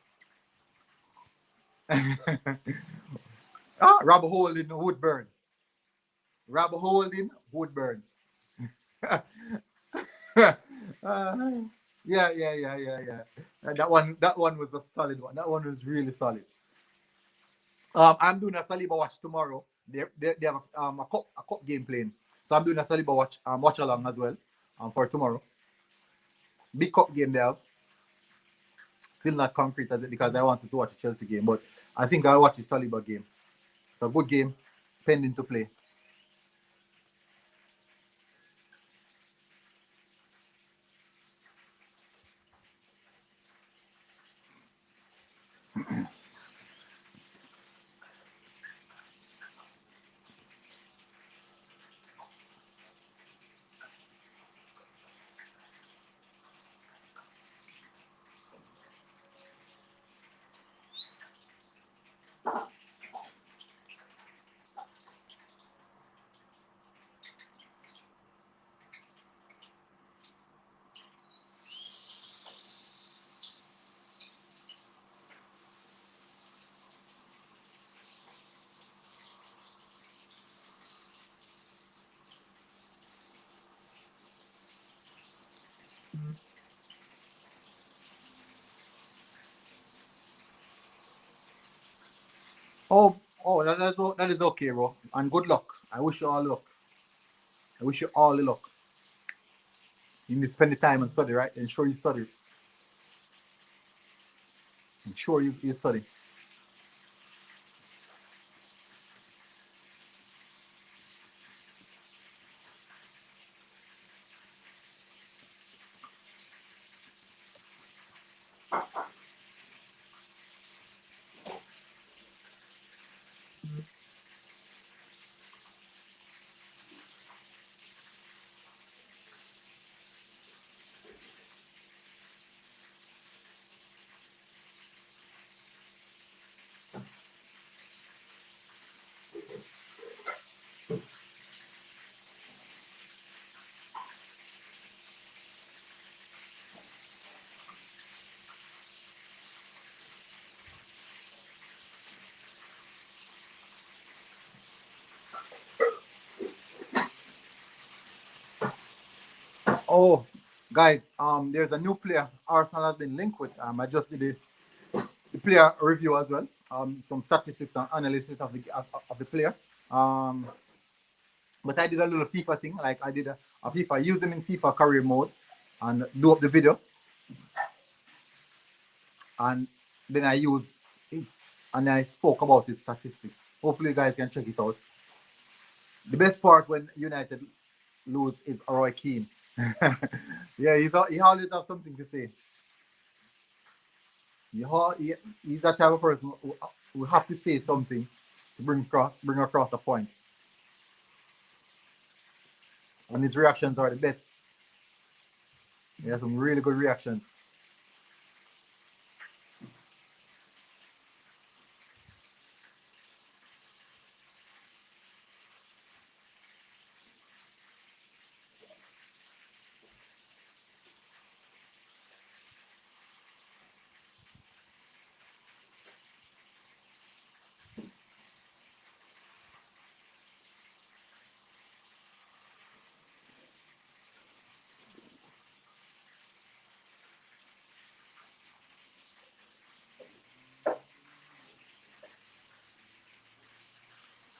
Rob Holding Woodburn. Rob Holding Woodburn. Yeah. That one was a solid one. That one was really solid. I'm doing a Saliba watch tomorrow. They have a cup game playing, so I'm doing a Saliba watch along as well for tomorrow. Big cup game there. Still not concrete as it, because I wanted to watch a Chelsea game, but I think I'll watch the Saliba game. It's a good game, pending to play. That is okay, bro. And good luck. I wish you all luck. I wish you all the luck. You need to spend the time and study, right? Ensure you study. Ensure you study. Oh, guys, there's a new player Arsenal has been linked with. I just did the player review as well. Some statistics and analysis of the player. But I did a little FIFA thing, like I did a FIFA, use him in FIFA career mode and do up the video. And then I use his, and I spoke about his statistics. Hopefully you guys can check it out. The best part when United lose is Roy Keane. Yeah, he always have something to say. He's that type of person who have to say something to bring across a point. And his reactions are the best. He has some really good reactions.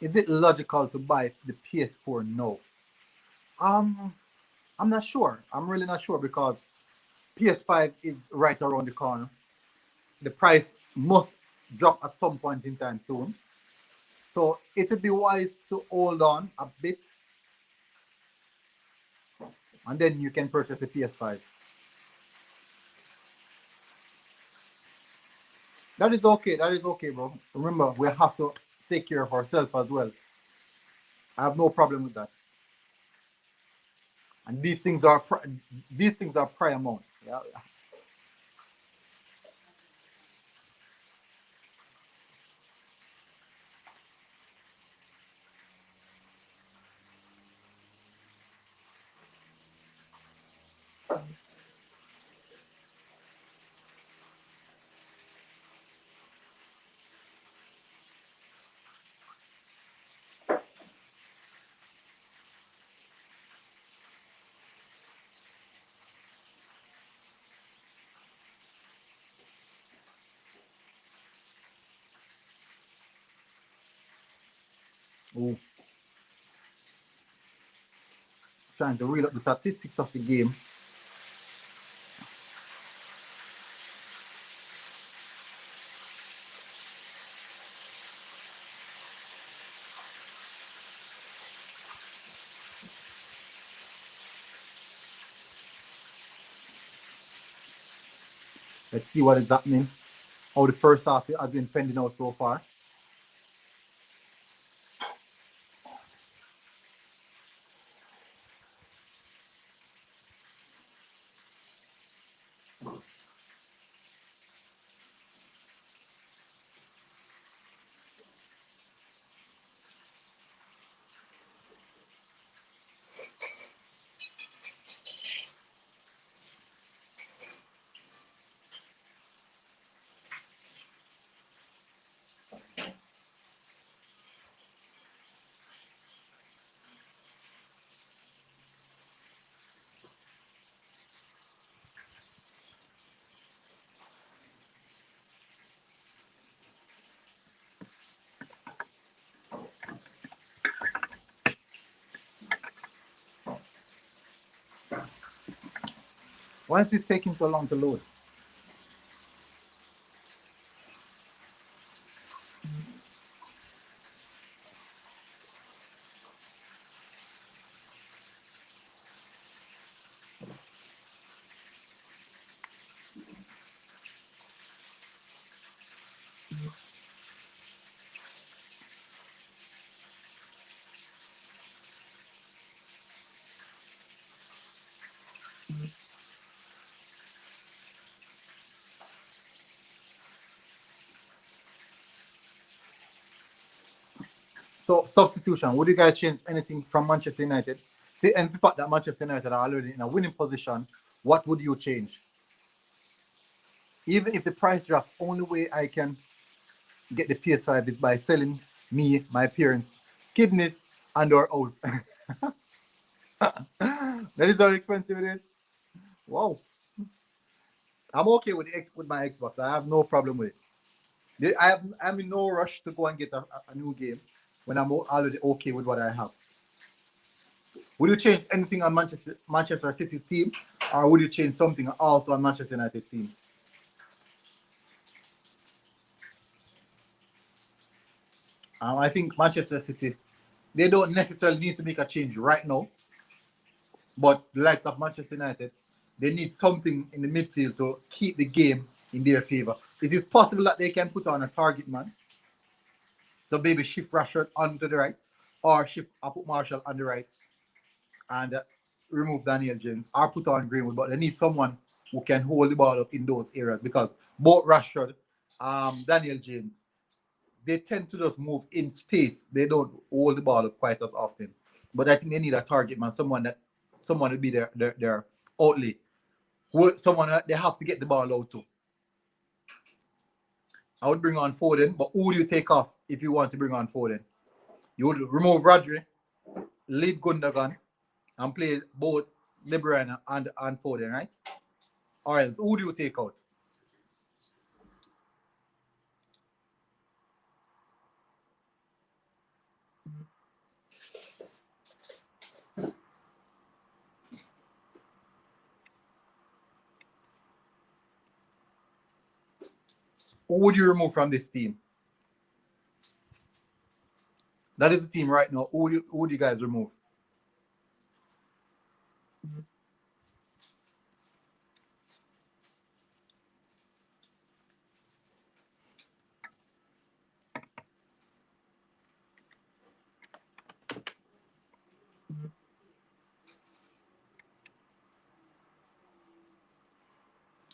Is it logical to buy the PS4 now? I'm not sure. I'm really not sure because PS5 is right around the corner. The price must drop at some point in time soon. So it would be wise to hold on a bit and then you can purchase a PS5. That is okay. That is okay, bro. Remember, we have to take care of ourselves as well. I have no problem with that. And these things are paramount. Yeah. Ooh. Trying to read up the statistics of the game. Let's see what is happening. How the first half has been pending out so far. Why is this taking so long to load? So substitution. Would you guys change anything from Manchester United? See, and the fact that Manchester United are already in a winning position, what would you change? Even if the price drops, only way I can get the PS5 is by selling me, my parents, kidneys, and our house. That is how expensive it is. Wow. I'm okay with with my Xbox. I have no problem with it. I'm in no rush to go and get a new game when I'm already okay with what I have. Would you change anything on Manchester City's team, or would you change something also on Manchester United team? I think Manchester City, they don't necessarily need to make a change right now, but the likes of Manchester United, they need something in the midfield to keep the game in their favor. It is possible that they can put on a target man, so maybe shift Rashford onto the right, or shift put Marshall on the right, and remove Daniel James, or put on Greenwood. But they need someone who can hold the ball up in those areas, because both Rashford, Daniel James, they tend to just move in space. They don't hold the ball up quite as often. But I think they need a target man, someone to be their outlet, someone that they have to get the ball out to. I would bring on Foden, but who do you take off if you want to bring on Foden? You would remove Rodri, leave Gundogan, and play both De Bruyne and Foden, right? Or else, who do you take out? Who would you remove from this team? That is the team right now. Who would you guys remove?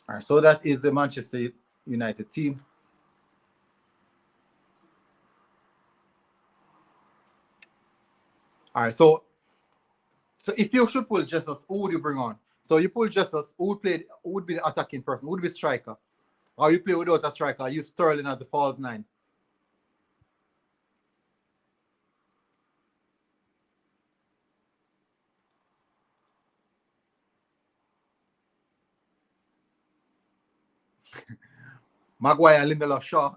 All right, so that is the Manchester United team. All right, so if you should pull Jesus, who would you bring on? So you pull Jesus, who would be the attacking person? Who would be striker? Or you play without a striker, use Sterling as the false nine. Maguire, Lindelof, Shaw.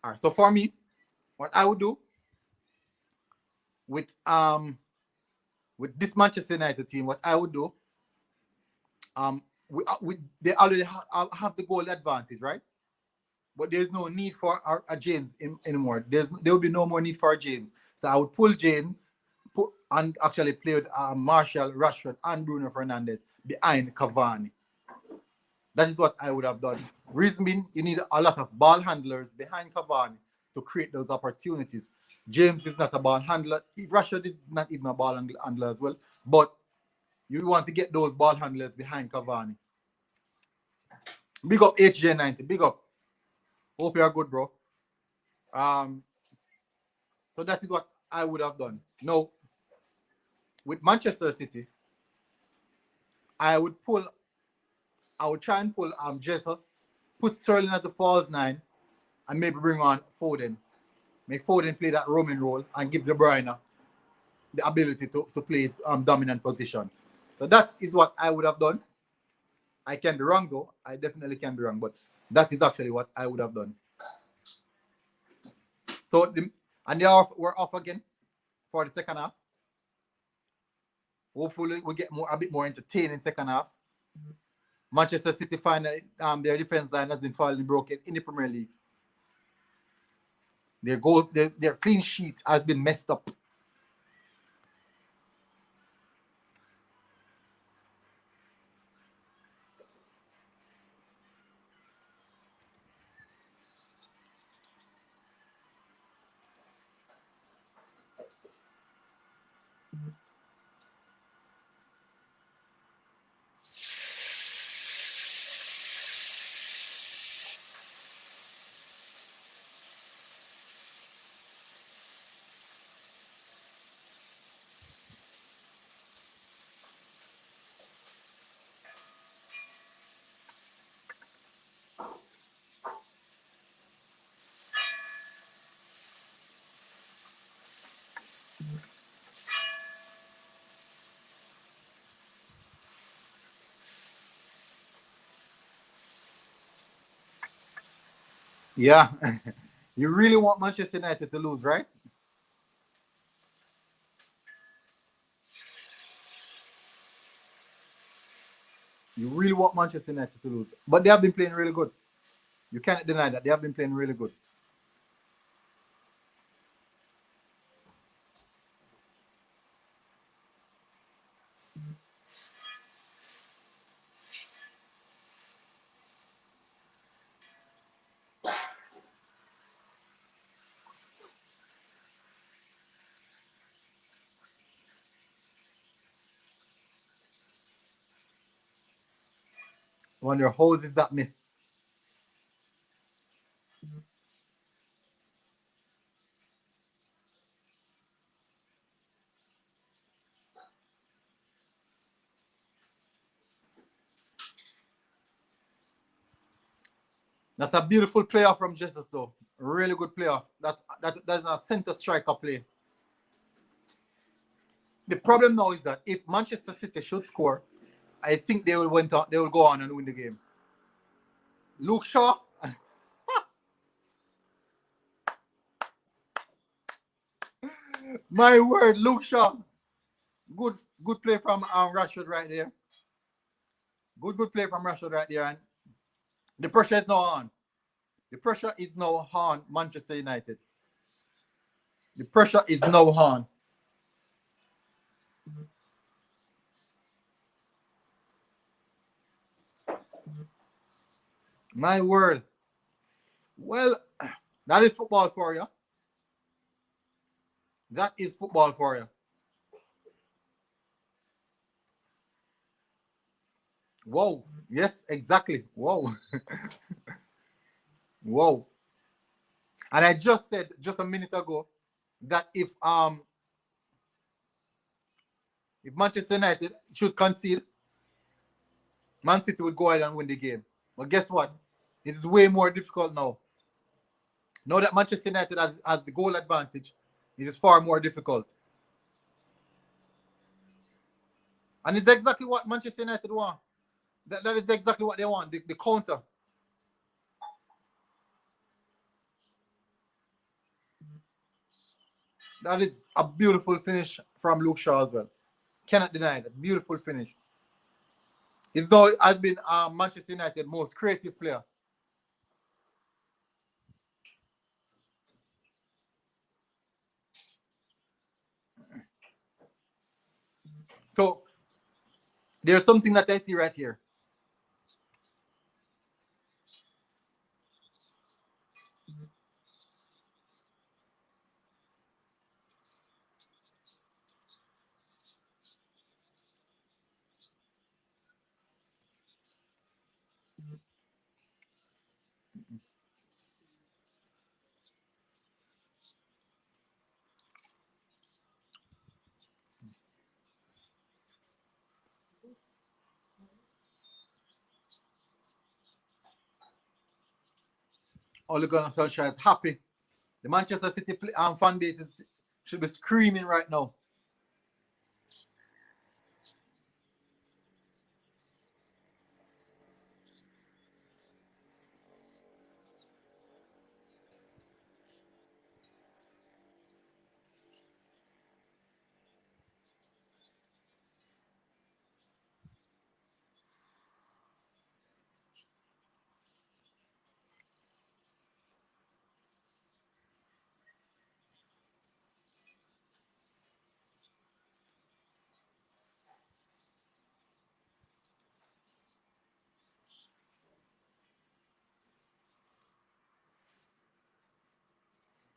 All right, so for me, what I would do with this Manchester United team, what I would do, they already have the goal advantage, right? But there's no need for a James anymore. There will be no more need for a James. So I would pull James, and actually play with Marshall, Rashford, and Bruno Fernandes behind Cavani. That is what I would have done. Reason being, you need a lot of ball handlers behind Cavani to create those opportunities. James is not a ball handler. Rashford is not even a ball handler as well. But you want to get those ball handlers behind Cavani. Big up HJ90. Big up. Hope you're good, bro. So that is what I would have done. Now, with Manchester City, I would try and pull Jesus, put Sterling as a false nine, and maybe bring on Foden. Make Foden play that roaming role and give De Bruyne the ability to play his dominant position. So that is what I would have done. I can be wrong though. I definitely can be wrong, but that is actually what I would have done. So and we're off again for the second half. Hopefully we get a bit more entertaining second half. Manchester City find their defense line has been falling broken in the Premier League. Their clean sheet has been messed up. Yeah. You really want Manchester United to lose, right? You really want Manchester United to lose. But they have been playing really good. You can't deny that. They have been playing really good. Wonder how did that miss? That's a beautiful playoff from Jesus. So really good playoff. That's a center striker play. The problem now is that if Manchester City should score, I think they will go on and win the game. Luke Shaw. My word, Luke Shaw. Good play from Rashford right there. Good play from Rashford right there. And the pressure is now on. The pressure is now on Manchester United. The pressure is now on. My word. Well, that is football for you. That is football for you. Whoa. Yes, exactly. Whoa. Whoa. And I just said just a minute ago that if Manchester United should concede, Man City would go ahead and win the game. But guess what? It is way more difficult now. Now that Manchester United has the goal advantage, it is far more difficult. And it's exactly what Manchester United want. That is exactly what they want, the counter. That is a beautiful finish from Luke Shaw as well. Cannot deny that. Beautiful finish. He's now has been Manchester United most creative player. So there's something that I see right here. Ole Gunnar Solskjaer is happy. The Manchester City fan base should be screaming right now.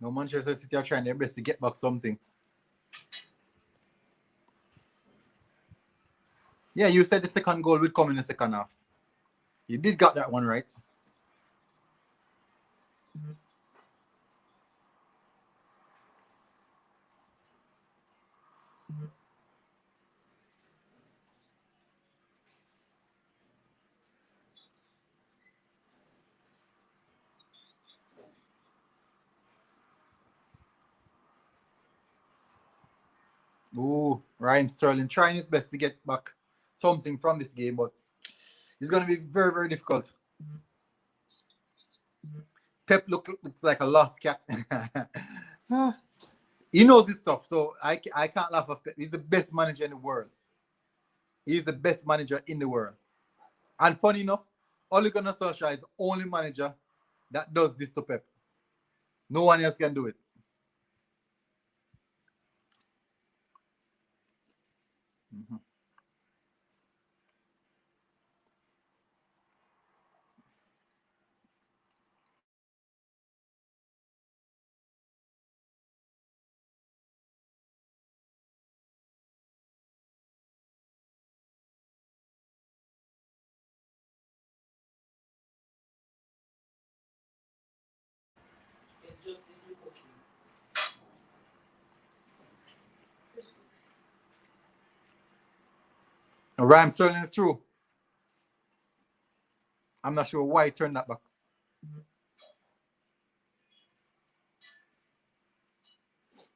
No, Manchester City are trying their best to get back something. Yeah, you said the second goal would come in the second half. You did got that one right. Ooh, Ryan Sterling trying his best to get back something from this game, but it's going to be very, very difficult. Pep looks like a lost cat. He knows his stuff, so I can't laugh at Pep. He's the best manager in the world. He's the best manager in the world. And funny enough, Ole Gunnar Solskjaer is the only manager that does this to Pep. No one else can do it. Mm-hmm. Ryan Sterling is true. I'm not sure why he turned that back.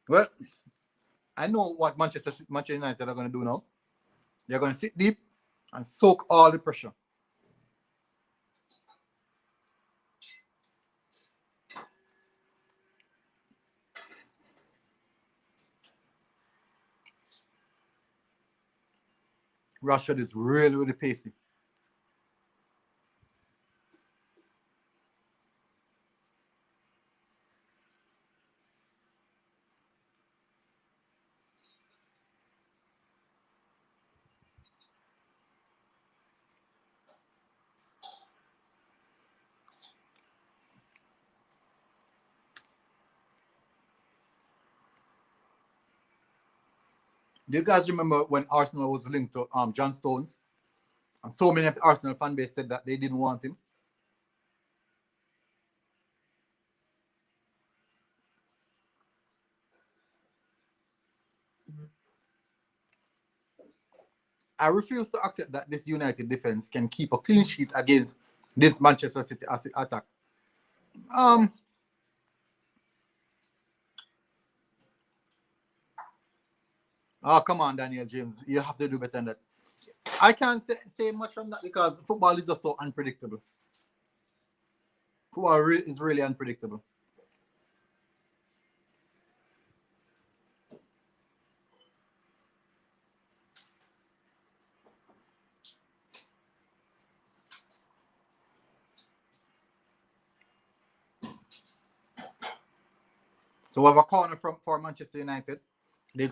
Well, I know what Manchester United are going to do now. They're going to sit deep and soak all the pressure. Rashford is really, really pacey. Do you guys remember when Arsenal was linked to John Stones? And so many of the Arsenal fan base said that they didn't want him. I refuse to accept that this United defense can keep a clean sheet against this Manchester City attack. Um, oh, come on, Daniel James. You have to do better than that. I can't say much from that because football is just so unpredictable. Football is really unpredictable. So we have a corner from for Manchester United. They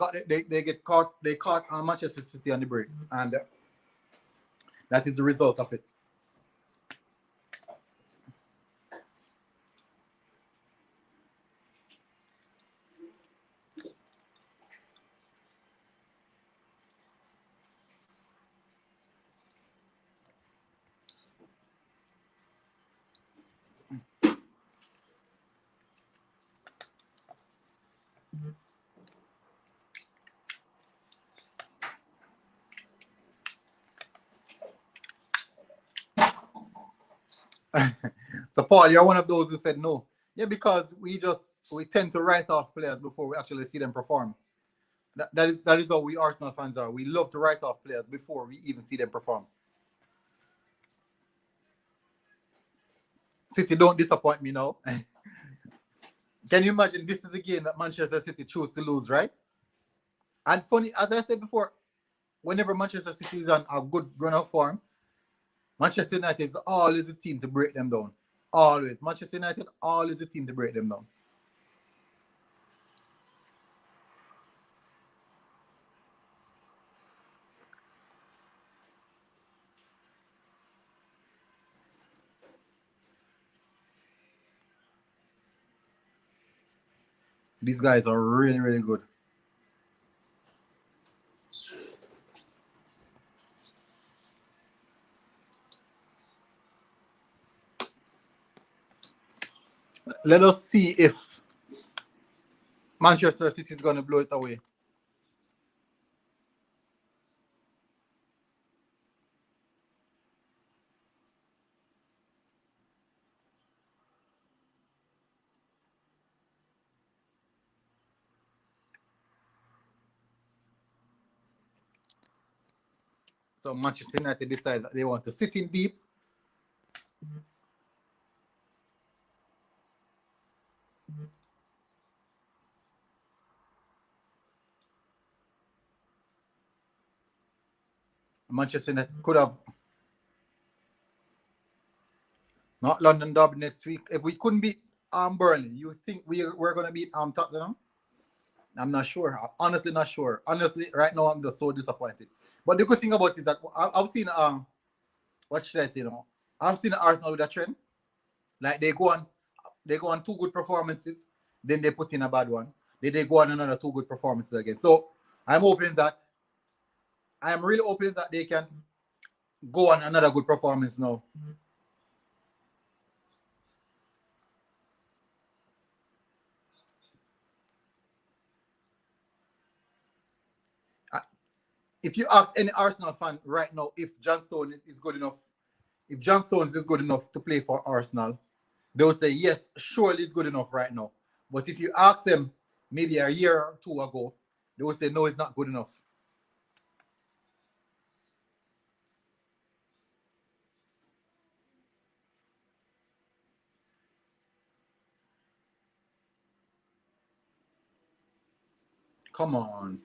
get caught. They caught Manchester City on the break, and that is the result of it. So Paul, you're one of those who said no. Yeah, because we tend to write off players before we actually see them perform. That is how we Arsenal fans are. We love to write off players before we even see them perform. City don't disappoint me now. Can you imagine this is a game that Manchester City chose to lose, right? And funny, as I said before, whenever Manchester City is on a good run of form, Manchester United is always the team to break them down. Always. Manchester United always the team to break them down. These guys are really, really good. Let us see if Manchester City is going to blow it away. So Manchester United decide that they want to sit in deep. Manchester United could have not London Derby next week. If we couldn't beat Burnley, you think we're going to beat Tottenham? I'm not sure. I'm honestly not sure. Honestly, right now I'm just so disappointed. But the good thing about it is that I've seen what should I say now? I've seen Arsenal with a trend. Like they go on two good performances, then they put in a bad one. Then they go on another two good performances again. So I am really hoping that they can go on another good performance now. If you ask any Arsenal fan right now if John Stones is good enough, if John Stones is good enough to play for Arsenal, they will say yes, surely it's good enough right now. But if you ask them maybe a year or two ago, they will say no, it's not good enough. Come on.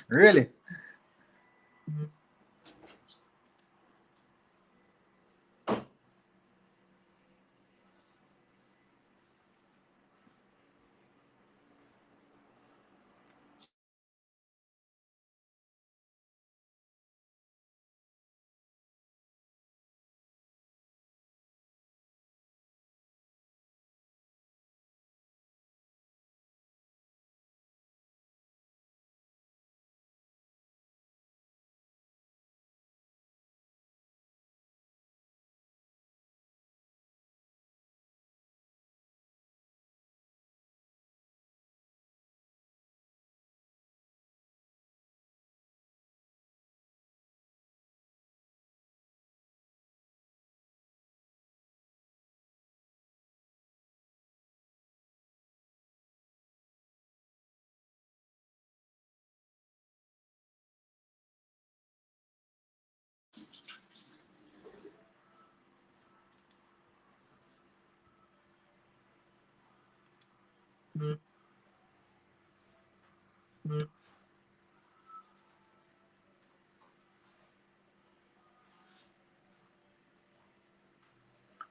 Really?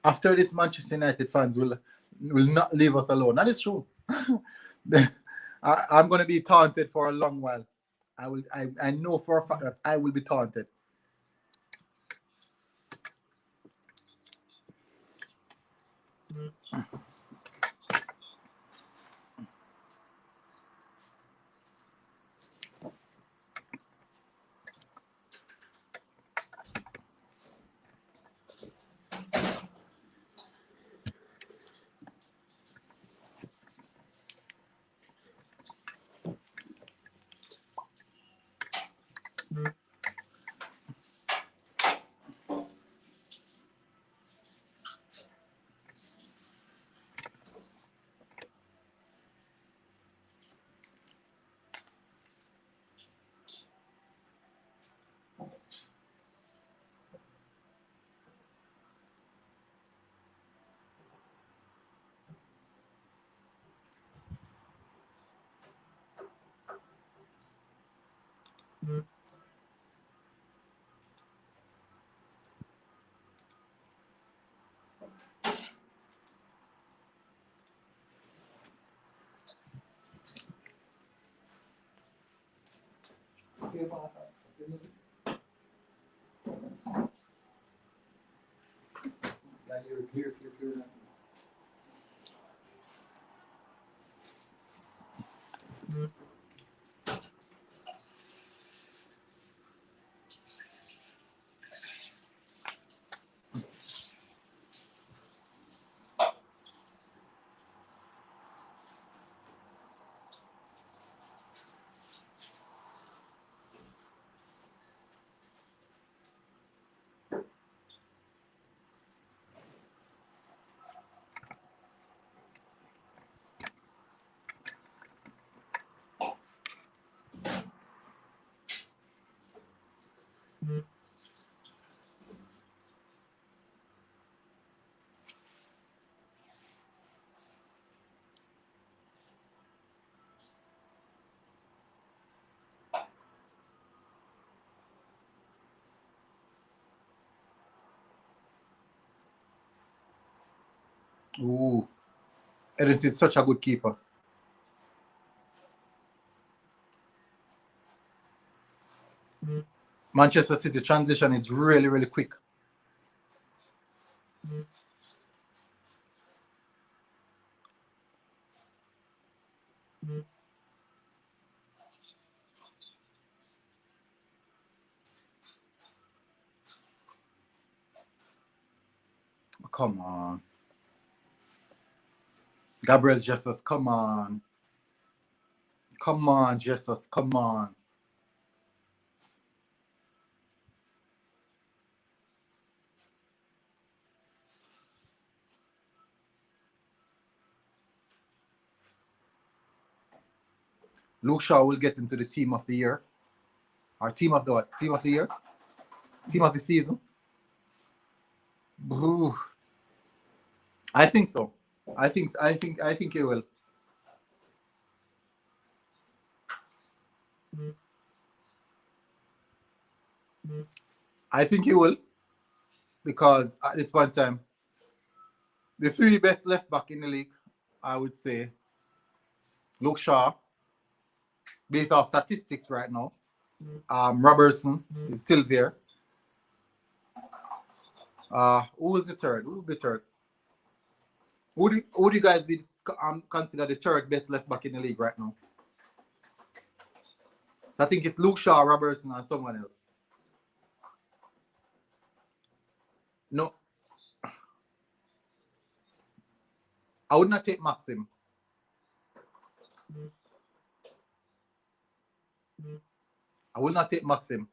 After this, Manchester United fans will not leave us alone. That is true. I'm going to be taunted for a long while. I know for a fact that I will be taunted. Ooh, Ellis is such a good keeper. Manchester City transition is really, really quick. Come on. Gabriel Jesus, come on. Come on, Jesus, come on. Luke Shaw will get into the team of the year. Or team of the what? Team of the year? Team of the season? Ooh. I think so. I think he will. I think he will because at this point in time, the three best left back in the league, I would say, Luke Shaw, based off statistics right now. Robertson is still there. Who is the third? Who will be third? Who do you guys consider the third best left back in the league right now? So I think it's Luke Shaw, Robertson, and someone else. No, I would not take Maxim. I will not take Maxim.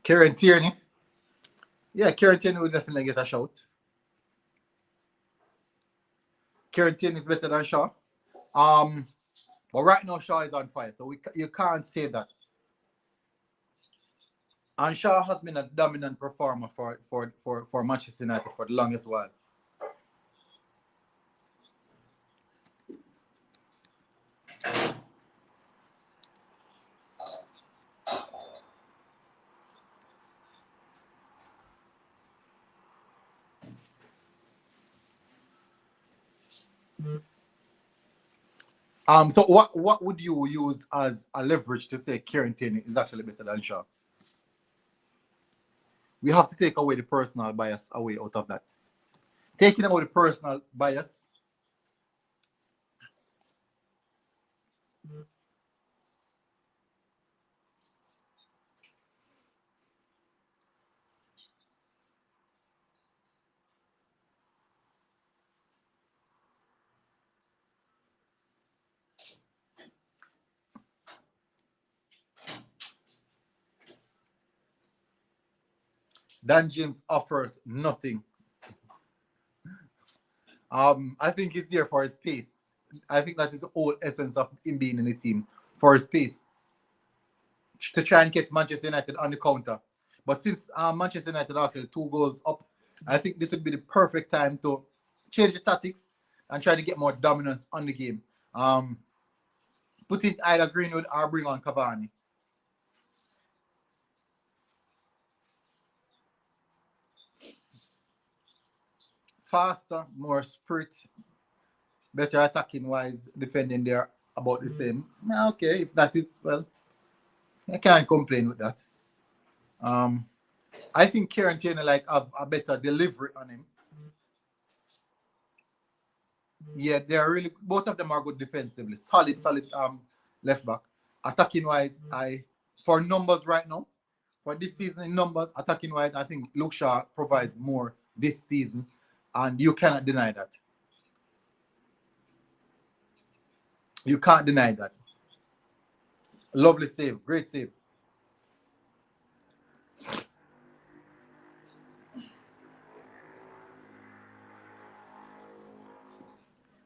Kieran Tierney. Yeah, Kieran Tierney will definitely get a shout. Kieran Tierney is better than Shaw. But right now Shaw is on fire, so you can't say that. And Shaw has been a dominant performer for Manchester United for the longest while. So what would you use as a leverage to say Kieran Tierney is actually better than Shaw? We have to take away the personal bias away out of that. Taking away the personal bias. Dan James offers nothing. I think he's there for his pace. I think that is the whole essence of him being in the team for his pace to try and get Manchester United on the counter. But since Manchester United are actually 2 goals up, I think this would be the perfect time to change the tactics and try to get more dominance on the game. Put in either Greenwood or bring on Cavani. Faster, more spirit, better attacking wise, defending they're about the same. Okay, if that is, well, I can't complain with that. I think Kieran Tierney like have a better delivery on him. Yeah, they're really both of them are good defensively. Solid left back. Attacking wise, I for numbers right now, for this season in numbers, attacking wise, I think Luke Shaw provides more this season, and you cannot deny that. You can't deny that. Lovely save, great save.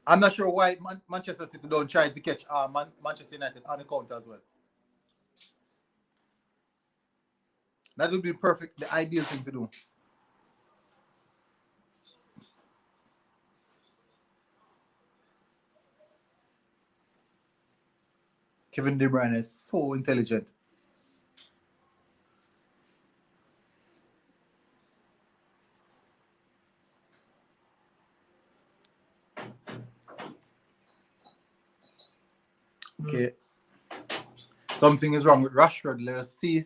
I'm not sure why Manchester City don't try to catch Manchester United on the counter as well. That would be perfect, the ideal thing to do. Kevin De Bruyne is so intelligent. Okay. Something is wrong with Rashford. Let us see.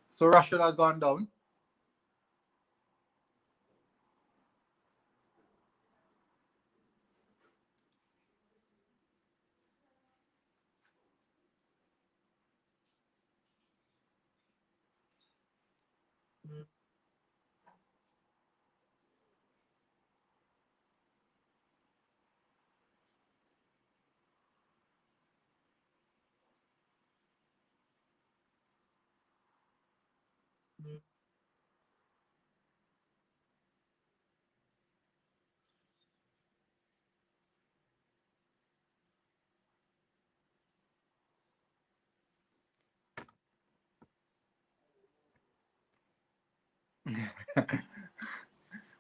So Rashford has gone down.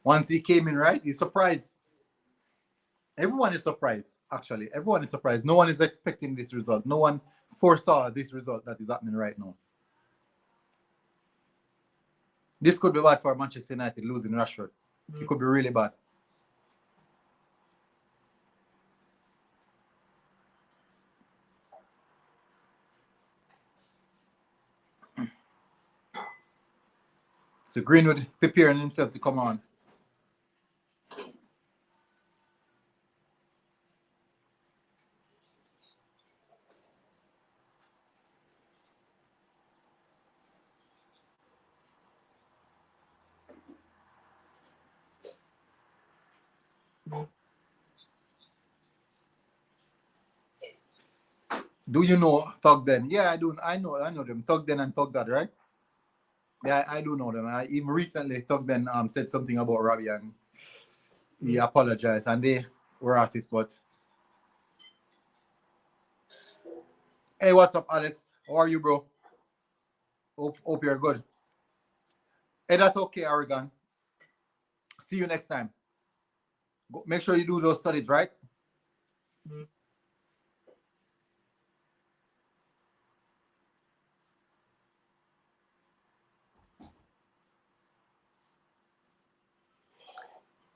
Once he came in, right? He's surprised. Everyone is surprised, actually. Everyone is surprised. No one is expecting this result. No one foresaw this result that is happening right now. This could be bad for Manchester United losing Rashford. It could be really bad. So Greenwood preparing himself to come on. Do you know Thugden? Yeah, I do. I know them. Thugden and Thugdad, right? Yeah, I do know them. Even recently, Thugden said something about Robbie and he apologized and they were at it. But hey, what's up, Alex? How are you, bro? Hope you're good. Hey, that's okay, Oregon. See you next time. Go, make sure you do those studies, right?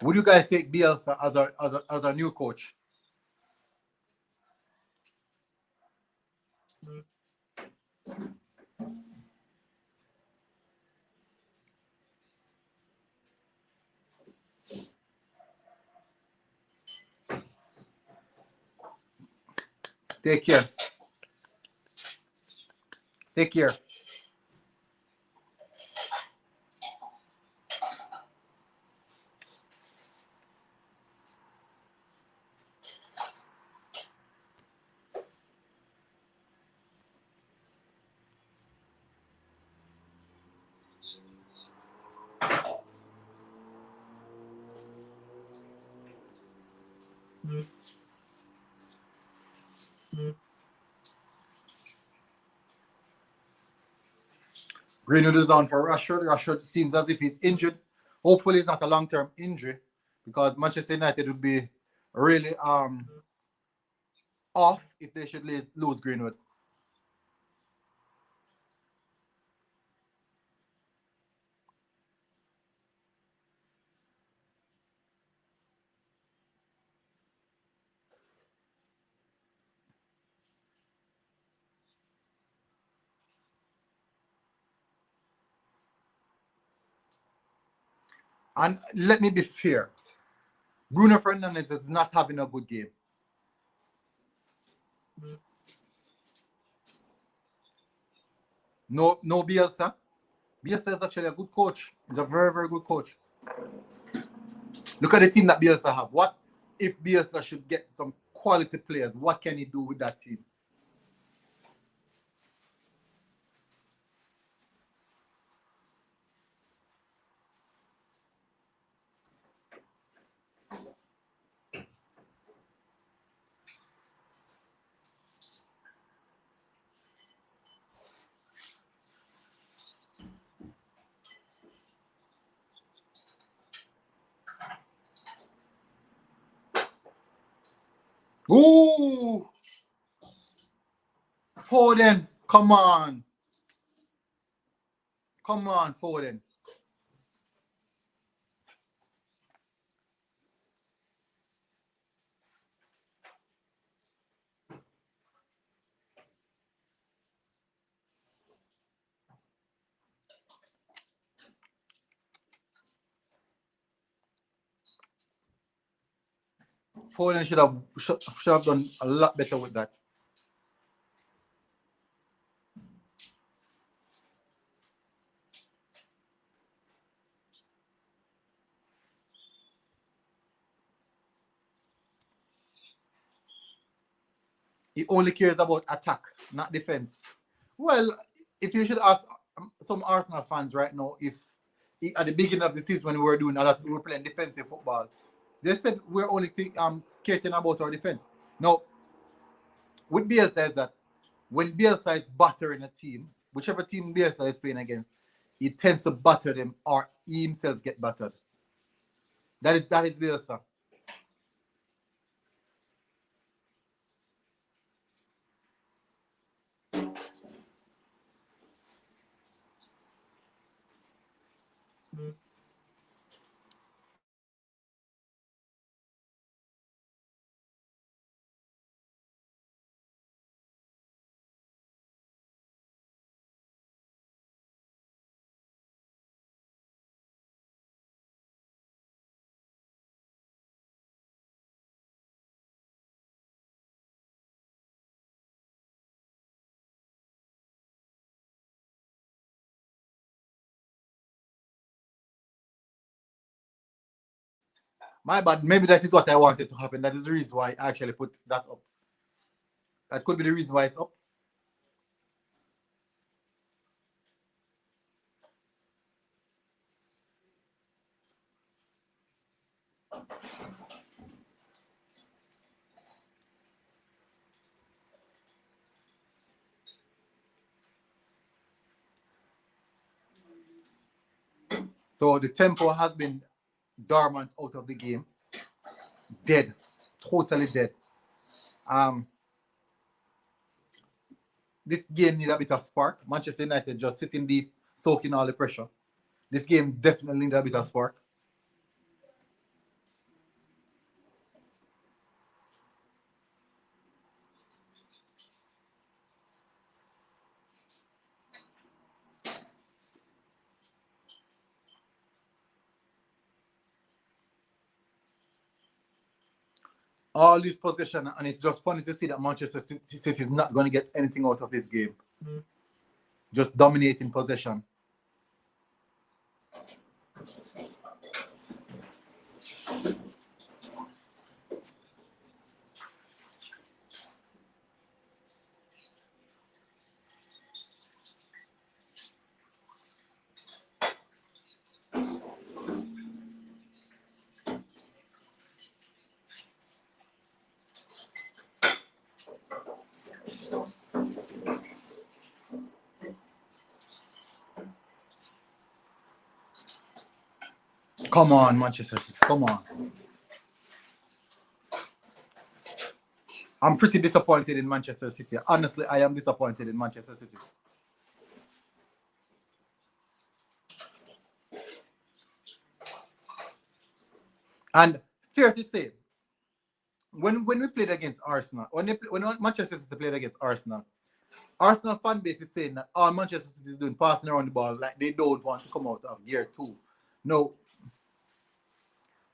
Would you guys take Bielsa as a new coach? Take care. Take care. Greenwood is on for Rashford. Rashford seems as if he's injured. Hopefully, it's not a long-term injury because Manchester United would be really off if they should lose Greenwood. And let me be fair, Bruno Fernandes is not having a good game. No Bielsa. Bielsa is actually a good coach. He's a very, very good coach. Look at the team that Bielsa have. What if Bielsa should get some quality players? What can he do with that team? Ooh! Foden, come on. Come on, Foden. Foden should have done a lot better with that. He only cares about attack, not defense. Well, if you should ask some Arsenal fans right now, if at the beginning of the season when we were doing a lot, we were playing defensive football, they said we're only caring about our defense. Now, with Bielsa is that when Bielsa is battering a team, whichever team Bielsa is playing against, he tends to batter them or he himself get battered. That is Bielsa. My bad. Maybe that is what I wanted to happen. That is the reason why I actually put that up. That could be the reason why it's up. So the tempo has been dormant out of the game. Dead. Totally dead. This game need a bit of spark. Manchester United just sitting deep, soaking all the pressure. This game definitely need a bit of spark. All this possession, and it's just funny to see that Manchester City is not going to get anything out of this game. Just dominating possession. Come on, Manchester City. Come on. I'm pretty disappointed in Manchester City. Honestly, I am disappointed in Manchester City. And fair to say, when we played against Arsenal, when Manchester City played against Arsenal, Arsenal fan base is saying that all Manchester City is doing passing around the ball like they don't want to come out of gear 2. No.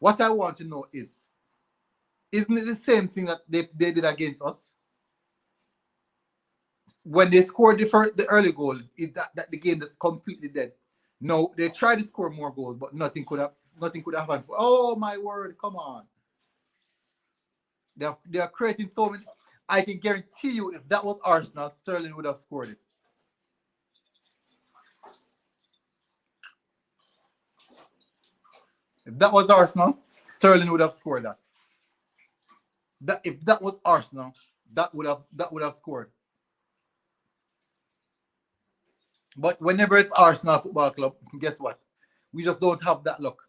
What I want to know is, isn't it the same thing that they did against us? When they scored the early goal, that the game is completely dead. No, they tried to score more goals, but nothing could have happened. Oh my word, come on. They are creating so many. I can guarantee you if that was Arsenal, Sterling would have scored it. If that was Arsenal, Sterling would have scored that. If that was Arsenal, that would have scored. But whenever it's Arsenal Football Club, guess what? We just don't have that luck.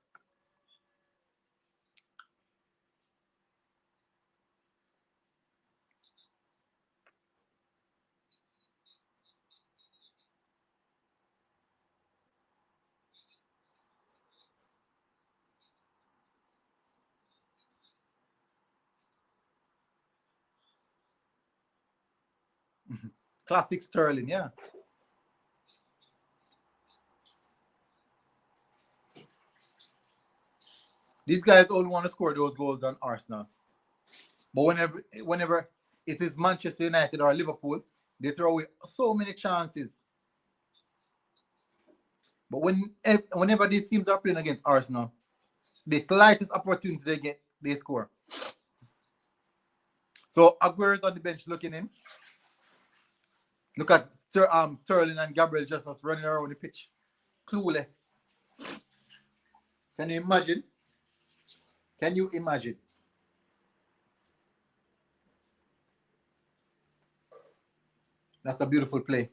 Classic Sterling, yeah. These guys only want to score those goals on Arsenal. But whenever it is Manchester United or Liverpool, they throw away so many chances. But whenever these teams are playing against Arsenal, the slightest opportunity they get, they score. So Aguero's on the bench looking in. Look at Sterling and Gabriel Jesus running around the pitch. Clueless. Can you imagine? Can you imagine? That's a beautiful play.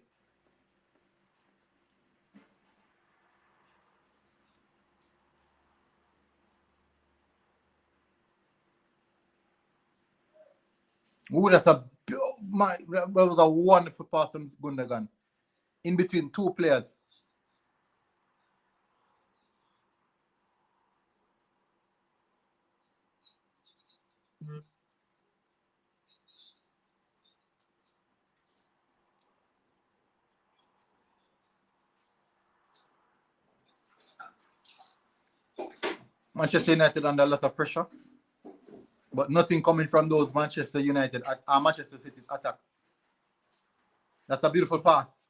Ooh, that was a wonderful pass from Gundogan. In between two players. Manchester United under a lot of pressure, but nothing coming from those Manchester City attack. That's a beautiful pass.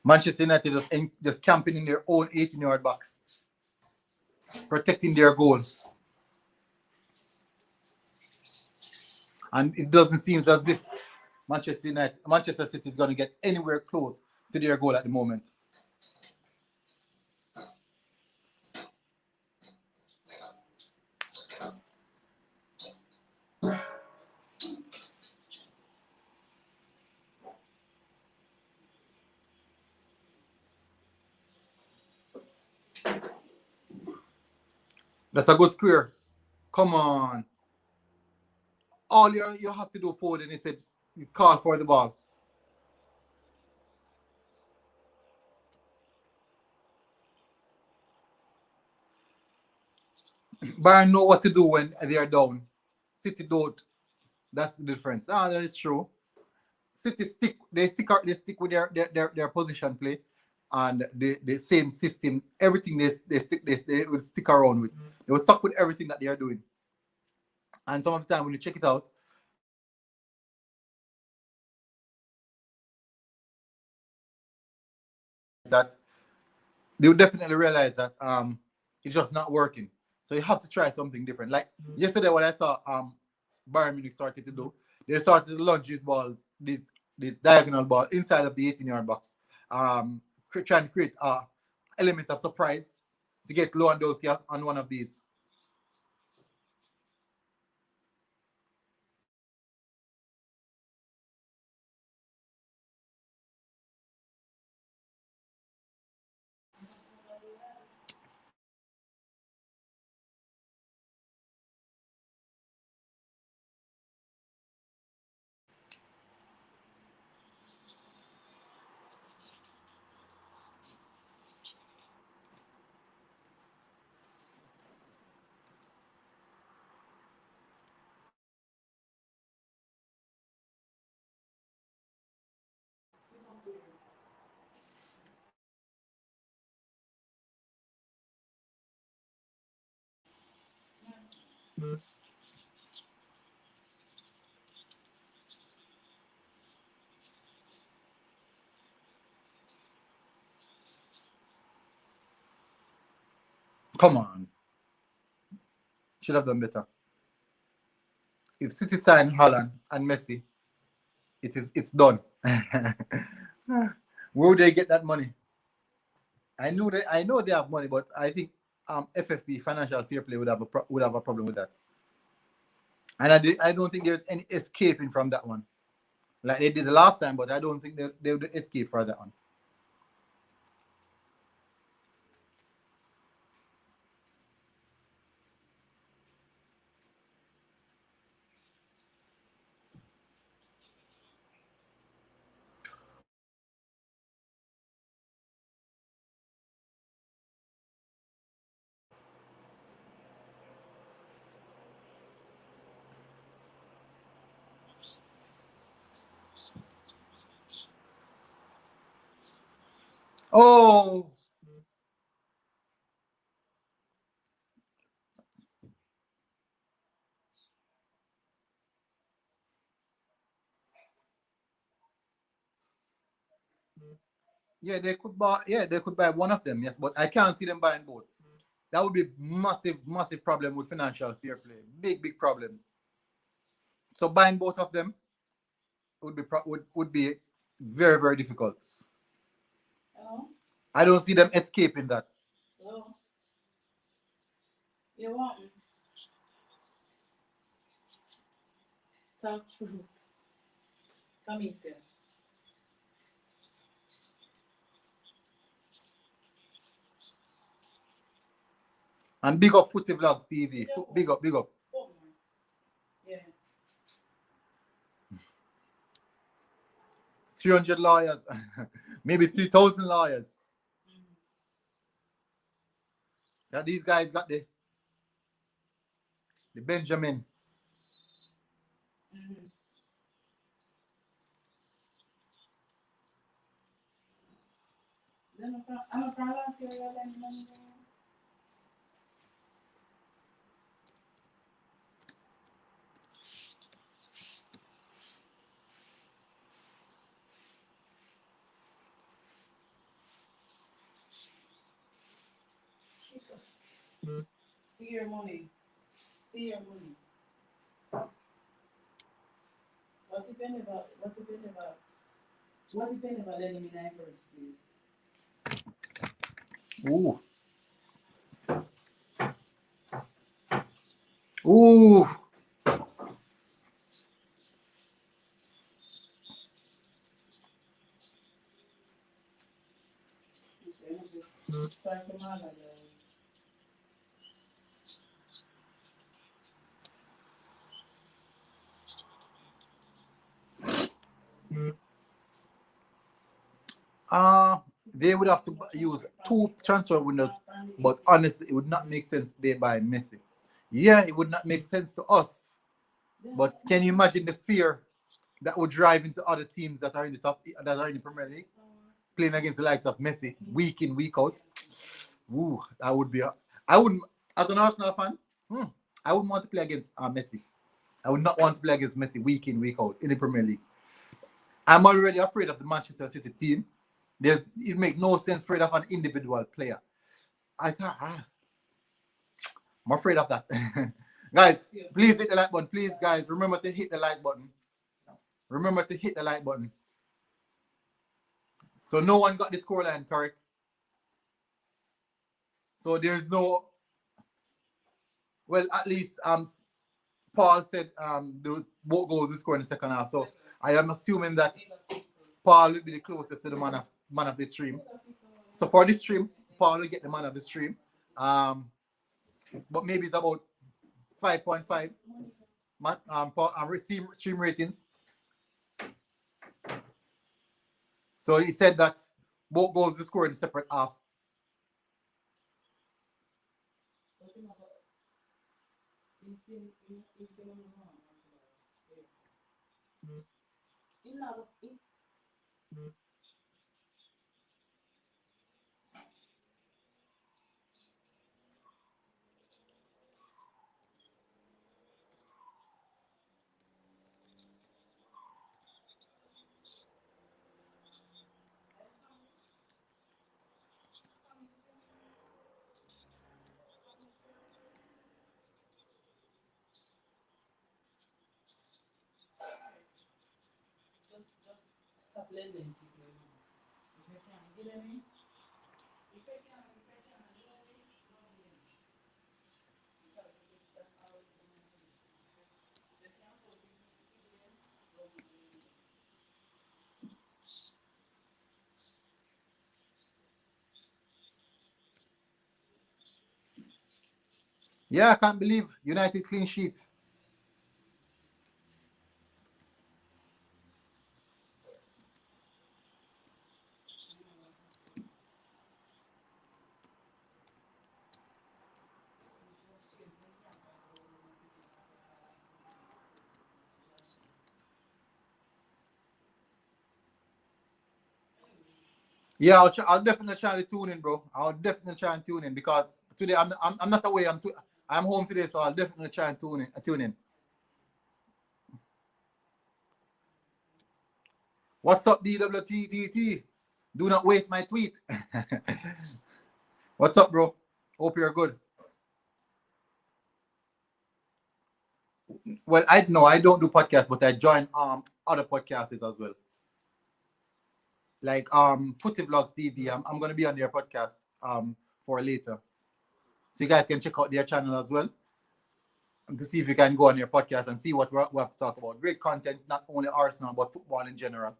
Manchester United just camping in their own 18-yard box, protecting their goal. And it doesn't seem as if Manchester City is going to get anywhere close to their goal at the moment. That's a good square. Come on. All you have to do forward, and he said he's called for the ball. Bayern know what to do when they are down. City don't. That's the difference. That is true. City stick with their position play. and the same system, everything they will stick around with. They will stuck with everything that they are doing. And some of the time when you check it out, that they would definitely realize that it's just not working. So you have to try something different. Like yesterday, what I saw Bayern Munich started to do, they started to launch these balls, this diagonal ball inside of the 18-yard box, trying to create a element of surprise to get Lewandowski on one of these. Come on, should have done better. If City sign Haaland and Messi, it's done. Where would they get that money? I know they have money, but I think FFP Financial Fair Play would have a problem with that. And I don't think there's any escaping from that one. Like they did the last time, but I don't think they would escape for that one. Oh, yeah, they could buy. Yeah, they could buy one of them. Yes, but I can't see them buying both. That would be massive, massive problem with financial fair play. Big, big problem. So buying both of them would be very, very difficult. Hello? I don't see them escaping that. Hello? You want me? Talk truth. Come in, sir. And big up Footy Vlogs TV. Big up, big up. Oh, yeah. 300 lawyers, maybe 3,000 lawyers. That these guys got the Benjamin. Mm-hmm. Then I'm a balance here, money. Jesus. Fear money. Fear money. What if any about letting me know first, please? Ooh. Ooh. Sorry for my bad. They would have to use 2 transfer windows, but honestly, it would not make sense they buy Messi. Yeah, it would not make sense to us. But can you imagine the fear that would drive into other teams that are in the top, that are in the Premier League? playing against the likes of Messi week in, week out. Ooh, that would be. I wouldn't, as an Arsenal fan, I wouldn't want to play against Messi. I would not want to play against Messi week in, week out in the Premier League. I'm already afraid of the Manchester City team. It makes no sense afraid of an individual player. I thought, I'm afraid of that. Guys, please hit the like button. Please, guys, remember to hit the like button. Remember to hit the like button. So no one got the scoreline correct. So there's no. Well, at least Paul said the both goals will score in the second half. So I am assuming that Paul will be the closest to the man of the stream. So for this stream, Paul will get the man of the stream. But maybe it's about 5.5 stream ratings. So he said that both goals will score in separate halves. Just stop lending people. If you can't get any, if you can't get any, because that's how it's going to be. If you can't afford to get in, don't be doing it. Yeah, I can't believe United clean sheet. Yeah, I'll definitely try to tune in, bro. I'll definitely try and tune in because today I'm not away. I'm home today, so I'll definitely try and tune in. What's up, DWTTT? Do not waste my tweet. What's up, bro? Hope you're good. Well, I don't do podcasts, but I join other podcasts as well. Like Footy Vlogs TV. I'm gonna be on their podcast for later. So you guys can check out their channel as well. And to see if you can go on their podcast and see what we have to talk about. Great content, not only Arsenal, but football in general.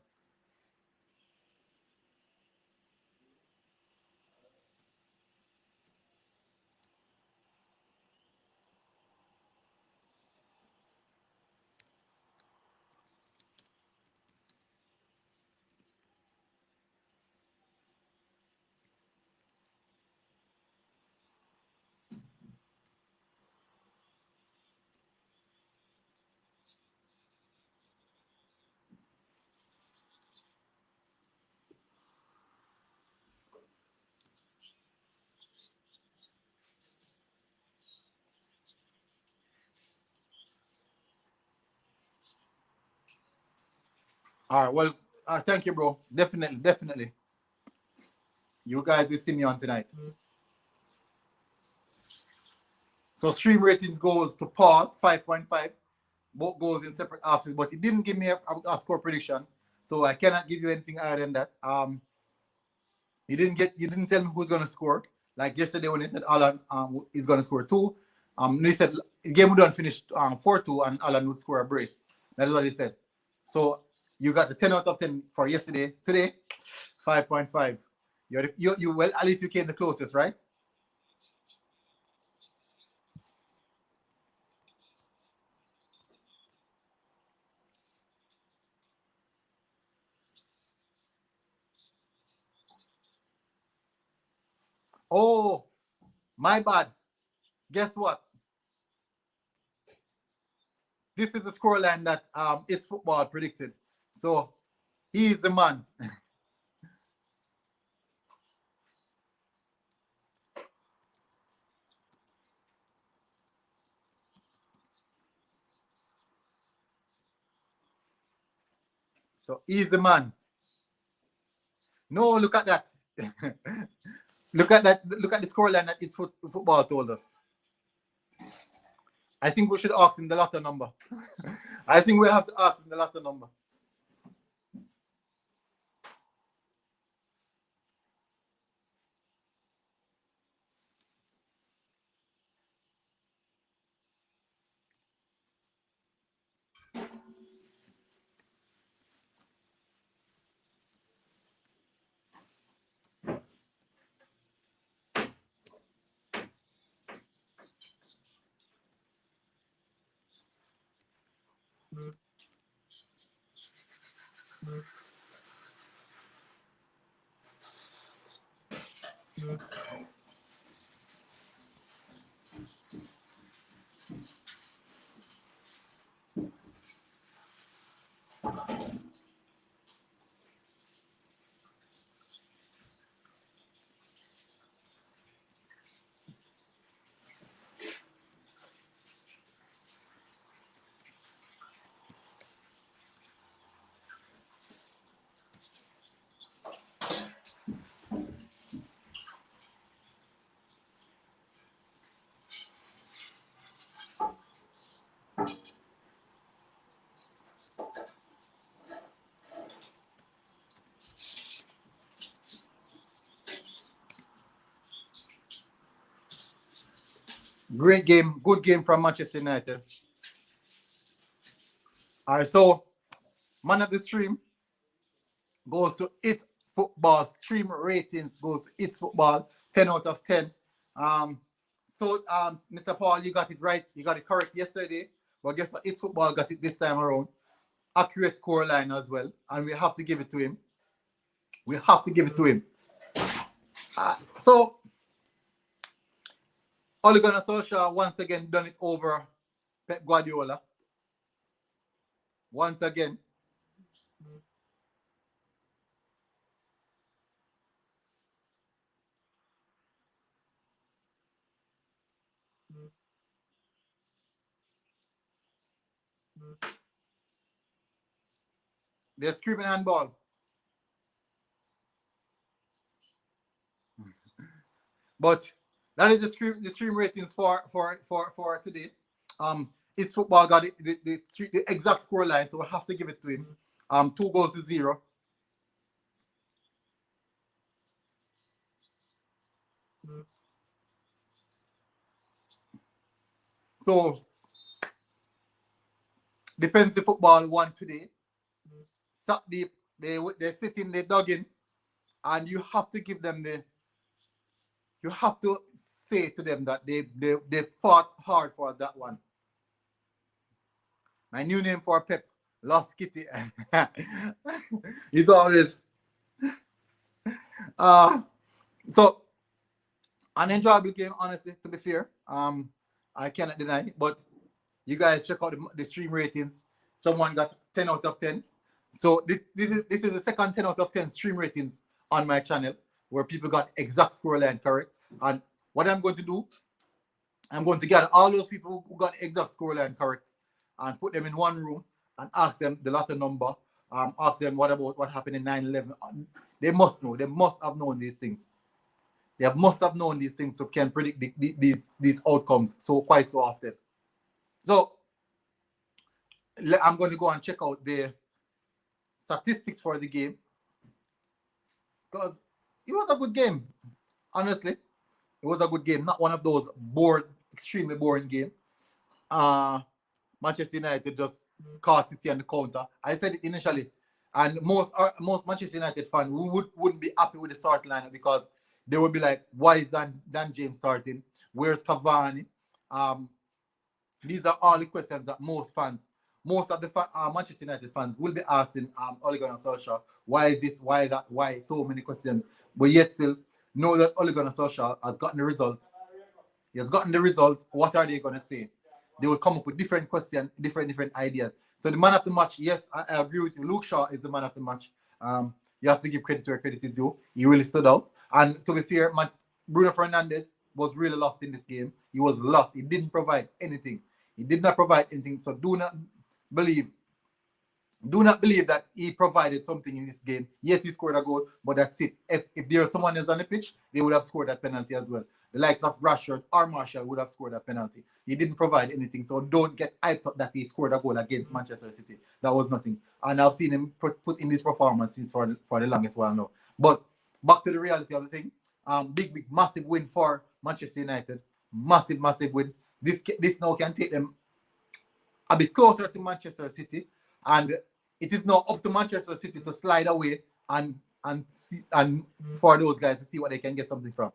All right, well, thank you, bro. Definitely. You guys will see me on tonight. So stream ratings goes to Paul, 5.5. Both goals in separate halves, but it didn't give me a score prediction. So I cannot give you anything other than that. You didn't tell me who's gonna score. Like yesterday when he said Alan is gonna score 2. He said the game would have finished 4-2 and Alan would score a brace. That is what he said. So you got the 10 out of 10 for yesterday. Today, 5.5. You well, at least you came the closest, right? Oh, my bad. Guess what? This is the scoreline that It's Football predicted. So he is the man. So easy, man. No, look at that. Look at that. Look at the scoreline that football told us. I think we should ask him the lotto number. I think we have to ask him the lotto number. Great game, good game from Manchester United. All right, so man of the stream goes to It's Football. Stream ratings goes to It's Football, 10 out of 10. Mr. Paul, you got it right. You got it correct yesterday. But guess what? It's Football got it this time around. Accurate score line as well. And we have to give it to him. We have to give it to him. So, Ole Gunnar Solskjaer once again done it over Pep Guardiola. Once again. They're screaming handball. But that is the stream ratings for today. It's Football got the exact score line, so we'll have to give it to him. 2 goals to 0. So Defensive Football won today. Sat deep, they're sitting, they're dogging, and you have to give them you have to say to them that they fought hard for that one. My new name for Pep, Lost Kitty. He's always so an enjoyable game, honestly, to be fair. I cannot deny it, but you guys check out the stream ratings. Someone got 10 out of 10. So this is the second 10 out of 10 stream ratings on my channel where people got exact scoreline correct. And what I'm going to do, I'm going to gather all those people who got exact scoreline correct and put them in one room and ask them the lotto number. Ask them what happened in 9/11. They must know. They must have known these things. They must have known these things so can predict these outcomes quite so often. So I'm going to go and check out the statistics for the game because it was a good game. Honestly, it was a good game. Not one of those extremely boring game. Manchester United just caught City on the counter. I said it initially, and most Manchester United fans wouldn't be happy with the start lineup because they would be like, "Why is Dan James starting? Where's Cavani?" These are all the questions that most of the Manchester United fans will be asking Ole Gunnar Solskjaer. Why is this? Why that? Why so many questions? But yet still know that Ole Gunnar Solskjaer has gotten the result. He has gotten the result. What are they going to say? They will come up with different questions, different ideas. So the man of the match, yes, I agree with you. Luke Shaw is the man of the match. You have to give credit where credit is due. He really stood out. And to be fair, Bruno Fernandes was really lost in this game. He was lost. He didn't provide anything. He did not provide anything. So do not believe Do not believe that he provided something in this game. Yes, he scored a goal, but that's it. If there was someone else on the pitch, they would have scored that penalty as well. The likes of Rashford or Marshall would have scored that penalty. He didn't provide anything, so don't get hyped up that he scored a goal against Manchester City. That was nothing. And I've seen him put in this performance for the longest while now. But back to the reality of the thing. Big, massive win for Manchester United. Massive win. This now can take them a bit closer to Manchester City, and it is now up to Manchester City to slide away and for those guys to see what they can get something from.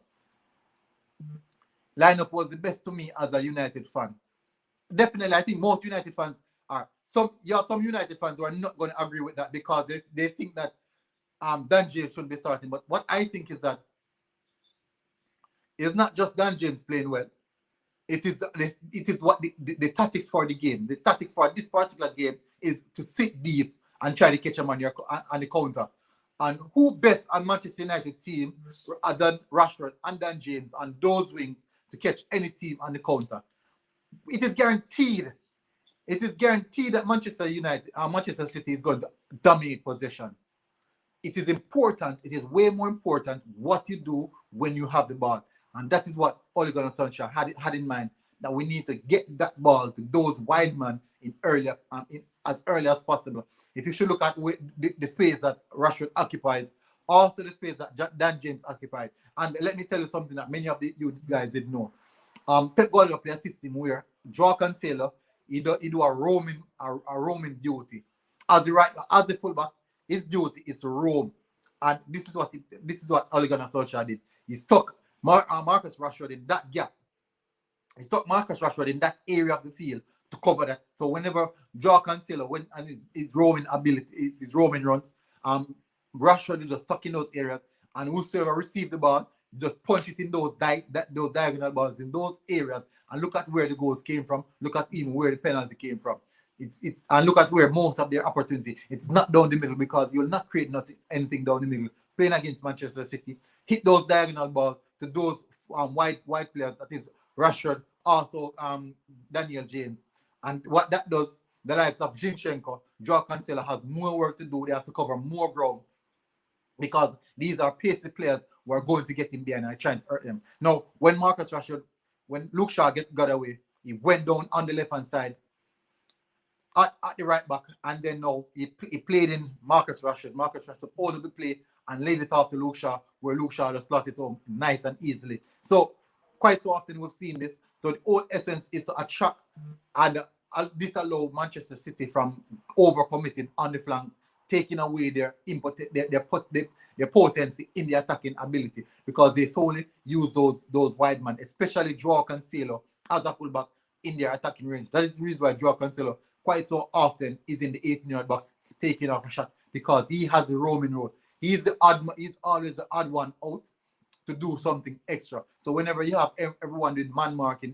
Lineup was the best to me as a United fan. Definitely, I think most United fans are. Some United fans who are not going to agree with that because they think that Dan James shouldn't be starting. But what I think is that it's not just Dan James playing well. It is what the tactics for the game. The tactics for this particular game is to sit deep and try to catch them on the counter. And who best on Manchester United team than Rashford and Dan James and those wings to catch any team on the counter? It is guaranteed. It is guaranteed that Manchester City is going to dominate possession. It is important. It is way more important what you do when you have the ball. And that is what Ole Gunnar Solskjaer had in mind, that we need to get that ball to those wide men as early as possible. If you should look at the space that Rashford occupies, also the space that Dan James occupied. And let me tell you something that many of you guys didn't know. Pep Guardiola play a system where Joao Cancelo, he do a roaming duty. As the fullback, his duty is to roam. And this is what Ole Gunnar Solskjaer did. He stuck Marcus Rashford in that gap. He stuck Marcus Rashford in that area of the field to cover that. So whenever Joao Cancelo went and his roaming ability, his roaming runs, Rashford is just stuck in those areas, and whosoever received the ball, just punch it in those diagonal balls in those areas, and look at where the goals came from. Look at even where the penalty came from. And look at where most of their opportunity. It's not down the middle, because you'll not create anything down the middle. Playing against Manchester City, hit those diagonal balls to those wide players. That is Rashford, also Daniel James. And what that does, the likes of Zinchenko, Joao Cancelo has more work to do. They have to cover more ground, because these are pacey players who are going to get in there and are trying to hurt them. Now, when Luke Shaw got away, he went down on the left-hand side at the right back, and then now he played in Marcus Rashford. Marcus Rashford ordered the play and laid it off to Luke Shaw, where Luke Shaw just slot it home nice and easily. So quite so often we've seen this. So the whole essence is to attract and disallow Manchester City from overcommitting on the flanks, taking away their potency in the attacking ability, because they solely use those wide men, especially Joao Cancelo as a fullback in their attacking range. That is the reason why Joao Cancelo quite so often is in the 18-yard box taking off a shot, because he has the roaming role. He's always the odd one out to do something extra. So whenever you have everyone doing man marking,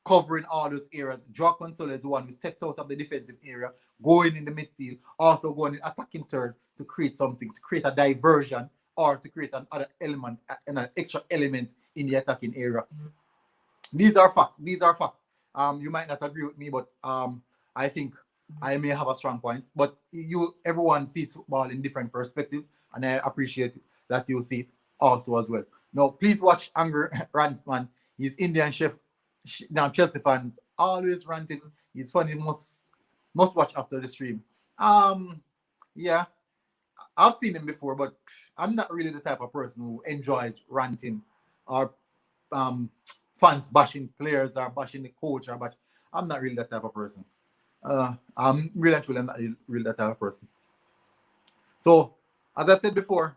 covering all those areas, Joao Cancelo is the one who steps out of the defensive area, going in the midfield, also going in attacking third to create something, to create a diversion, or to create another element, an extra element in the attacking area. These are facts. You might not agree with me, but I think I may have a strong points. But everyone sees football in different perspectives, and I appreciate that you see it also as well. Now, please watch Angry Rants, man. He's Indian chef. Now, Chelsea fans always ranting. He's funny. Must watch after the stream. Yeah, I've seen him before, but I'm not really the type of person who enjoys ranting or fans bashing players or bashing the coach or I'm not really that type of person. I'm really and truly not really that type of person. So, as I said before,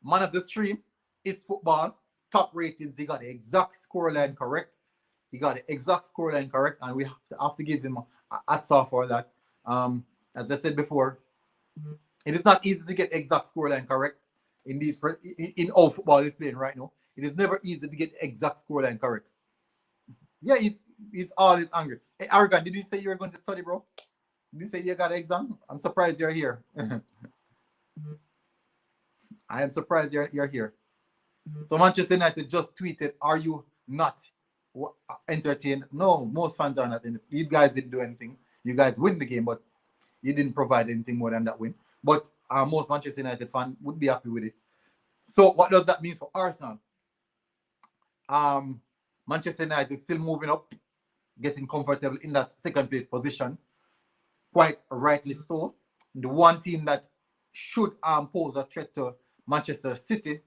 man of the stream, it's football, top ratings. He got the exact scoreline correct. And we have to give him a hats off for that. As I said before, it is not easy to get exact scoreline correct in all football is playing right now. It is never easy to get the exact scoreline correct. Yeah, he's always angry. Hey, Arrogant, did you say you were going to study, bro? Did you say you got an exam? I'm surprised you're here. I am surprised you're here. So Manchester United just tweeted, "Are you not entertained?" No, most fans are not. You guys didn't do anything. You guys win the game, but you didn't provide anything more than that win. But most Manchester United fans would be happy with it. So what does that mean for Arsenal? Manchester United still moving up, getting comfortable in that second place position, quite rightly so. The one team that should pose a threat to Manchester City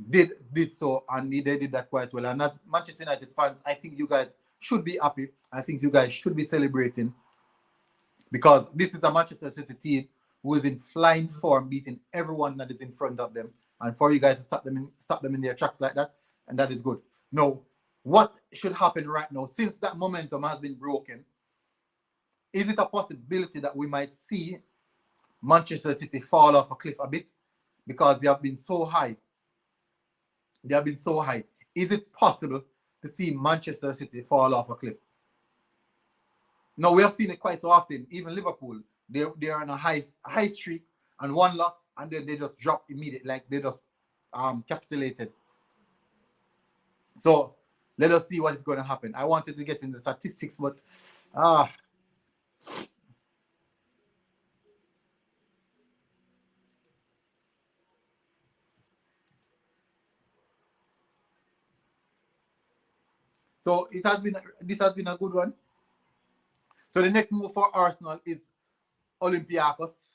did so, and they did that quite well. And as Manchester United fans, I think you guys should be happy. I think you guys should be celebrating, because this is a Manchester City team who is in flying form, beating everyone that is in front of them. And for you guys to stop them in their tracks like that, and that is good. Now, what should happen right now, since that momentum has been broken, is it a possibility that we might see Manchester City fall off a cliff a bit, because they have been so high? They have been so high. Is it possible to see Manchester City fall off a cliff? No, we have seen it quite so often. Even Liverpool, they're on a high streak and one loss, and then they just drop immediately, like they just capitulated. So let us see what is going to happen. I wanted to get into statistics, but so this has been a good one. So the next move for Arsenal is Olympiacos.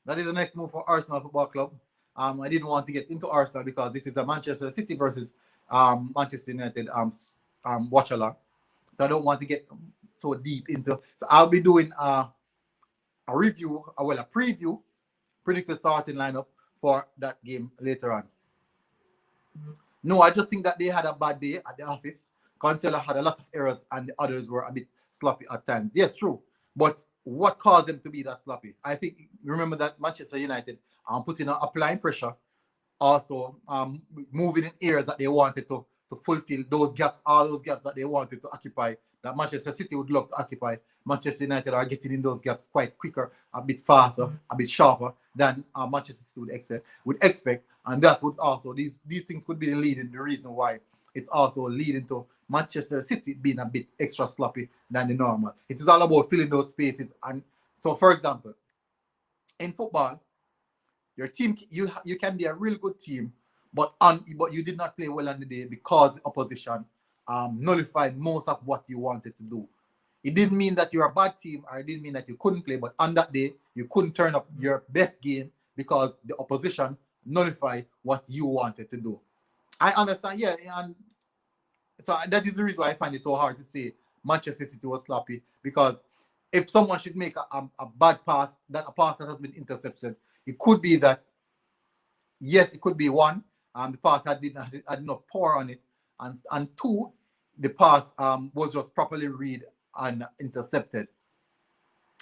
That is the next move for Arsenal Football Club. I didn't want to get into Arsenal because this is a Manchester City versus Manchester United watch along. So I don't want to get so deep into. So I'll be doing a review, a preview, predicted starting lineup for that game later on. No, I just think that they had a bad day at the office. Cancelo had a lot of errors, and the others were a bit sloppy at times. Yes, true. But what caused them to be that sloppy? I think, remember that Manchester United putting applying pressure, also moving in areas that they wanted to fulfill those gaps, all those gaps that they wanted to occupy, that Manchester City would love to occupy. Manchester United are getting in those gaps quite quicker, a bit faster, a bit sharper than Manchester City would expect. And that would also, these things could be the reason why it's also leading to Manchester City being a bit extra sloppy than the normal. It is all about filling those spaces. And so, for example, in football, your team, you can be a real good team, but you did not play well on the day because the opposition nullified most of what you wanted to do. It didn't mean that you're a bad team, or it didn't mean that you couldn't play, but on that day, you couldn't turn up your best game because the opposition nullified what you wanted to do. I understand, yeah, and so that is the reason why I find it so hard to say Manchester City was sloppy, because if someone should make a bad pass, a pass that has been intercepted, it could be that, yes, it could be one, the pass had enough power on it, and two, the pass was just properly read and intercepted.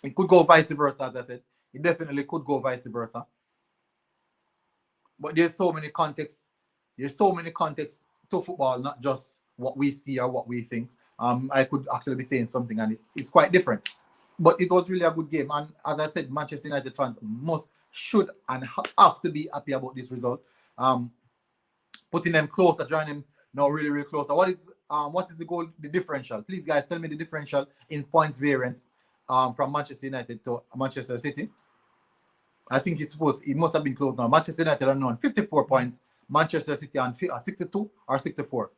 It could go vice versa, as I said. It definitely could go vice versa. But there's so many contexts. There's so many contexts to football, not just what we see or what we think. I could actually be saying something, and it's quite different. But it was really a good game. And as I said, Manchester United fans should and have to be happy about this result. Putting them closer, joining them now really, really closer. What is the goal, the differential? Please, guys, tell me the differential in points variance from Manchester United to Manchester City. I think it must have been close now. Manchester United are on 54 points. Manchester City on 62 or 64.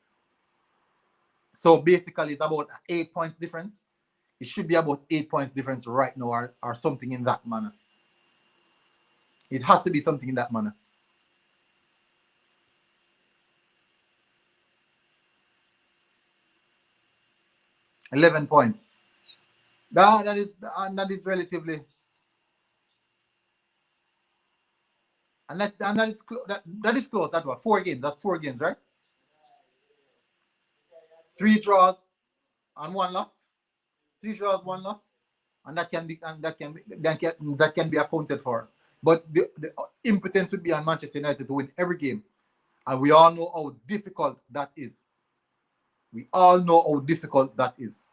So basically, it's about 8 points difference. It should be about 8 points difference right now, or something in that manner. It has to be something in that manner. $11 points. That is relatively, and that is close. That's what, 4 games. That's 4 games, right? 3 draws and 1 loss. 3 draws, 1 loss, and that can be accounted for. But the impotence would be on Manchester United to win every game, and we all know how difficult that is. We all know how difficult that is.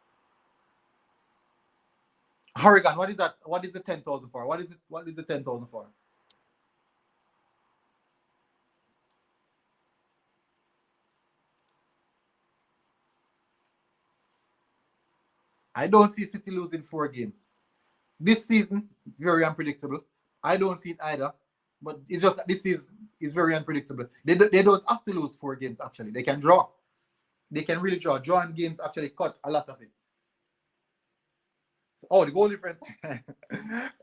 Hurricane, what is that? What is the 10,000 for? What is it? What is the 10,000 for? I don't see City losing 4 games. this season is very unpredictable. I don't see it either, but it's just that this is very unpredictable. They don't have to lose 4 games. Actually, they can draw. They can really draw. Drawing games actually cut a lot of it. So, the goal difference.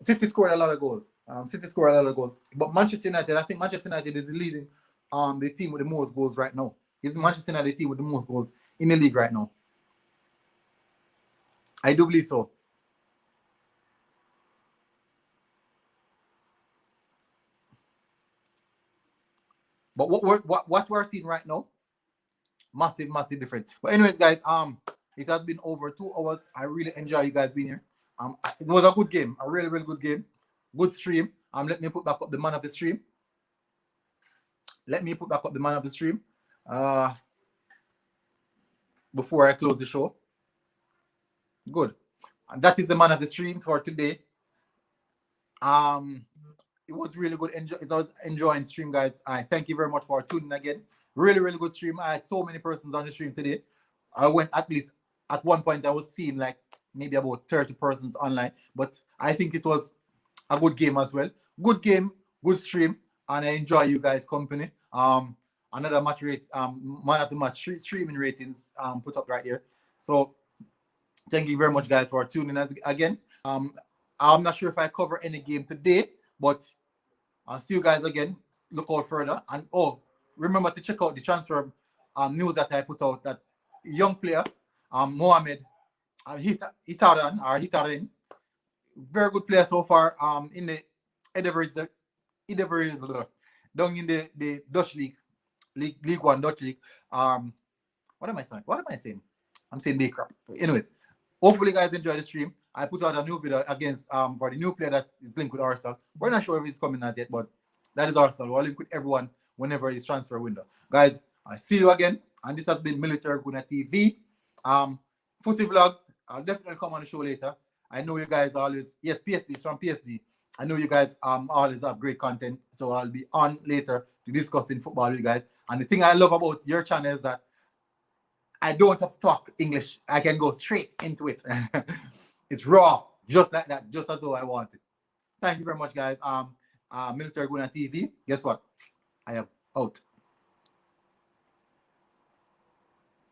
City scored a lot of goals. City scored a lot of goals. But Manchester United, I think Manchester United is leading the team with the most goals right now. Is Manchester United the team with the most goals in the league right now? I do believe so. But what we're seeing right now, massive difference. But anyways, guys, it has been over 2 hours. I really enjoy you guys being here. It was a good game, a really good game, good stream. Let me put back up the man of the stream. Before I close the show. Good. And that is the man of the stream for today. It was really good. I was enjoying stream, guys. I thank you very much for tuning in again. Really good stream. I had so many persons on the stream today. I went at least at one point I was seeing like maybe about 30 persons online, but I think it was a good game as well. Good game, good stream, and I enjoy you guys' company. Another match rate, man of the match streaming ratings put up right here. So thank you very much, guys, for tuning in again. I'm not sure if I cover any game today, but I'll see you guys again. Look out further. And remember to check out the transfer news that I put out, that young player, Mohamed Hitaren, very good player so far in the Edeveries, down in the Dutch League 1 Dutch League. What am I saying? I'm saying big crap. Anyways, hopefully you guys enjoy the stream. I put out a new video against for the new player that is linked with Arsenal. We're not sure if it's coming as yet, but that is Arsenal. We'll link with everyone whenever it's transfer window. Guys, I see you again. And this has been Military Guna TV. Footy vlogs. I'll definitely come on the show later. I know you guys always, yes, PSV is from PSV. I know you guys always have great content. So I'll be on later to discuss in football with you guys. And the thing I love about your channel is that I don't have to talk English. I can go straight into it. It's raw, just like that, just as though I want it. Thank you very much, guys. Military Guna TV. Guess what? I am out.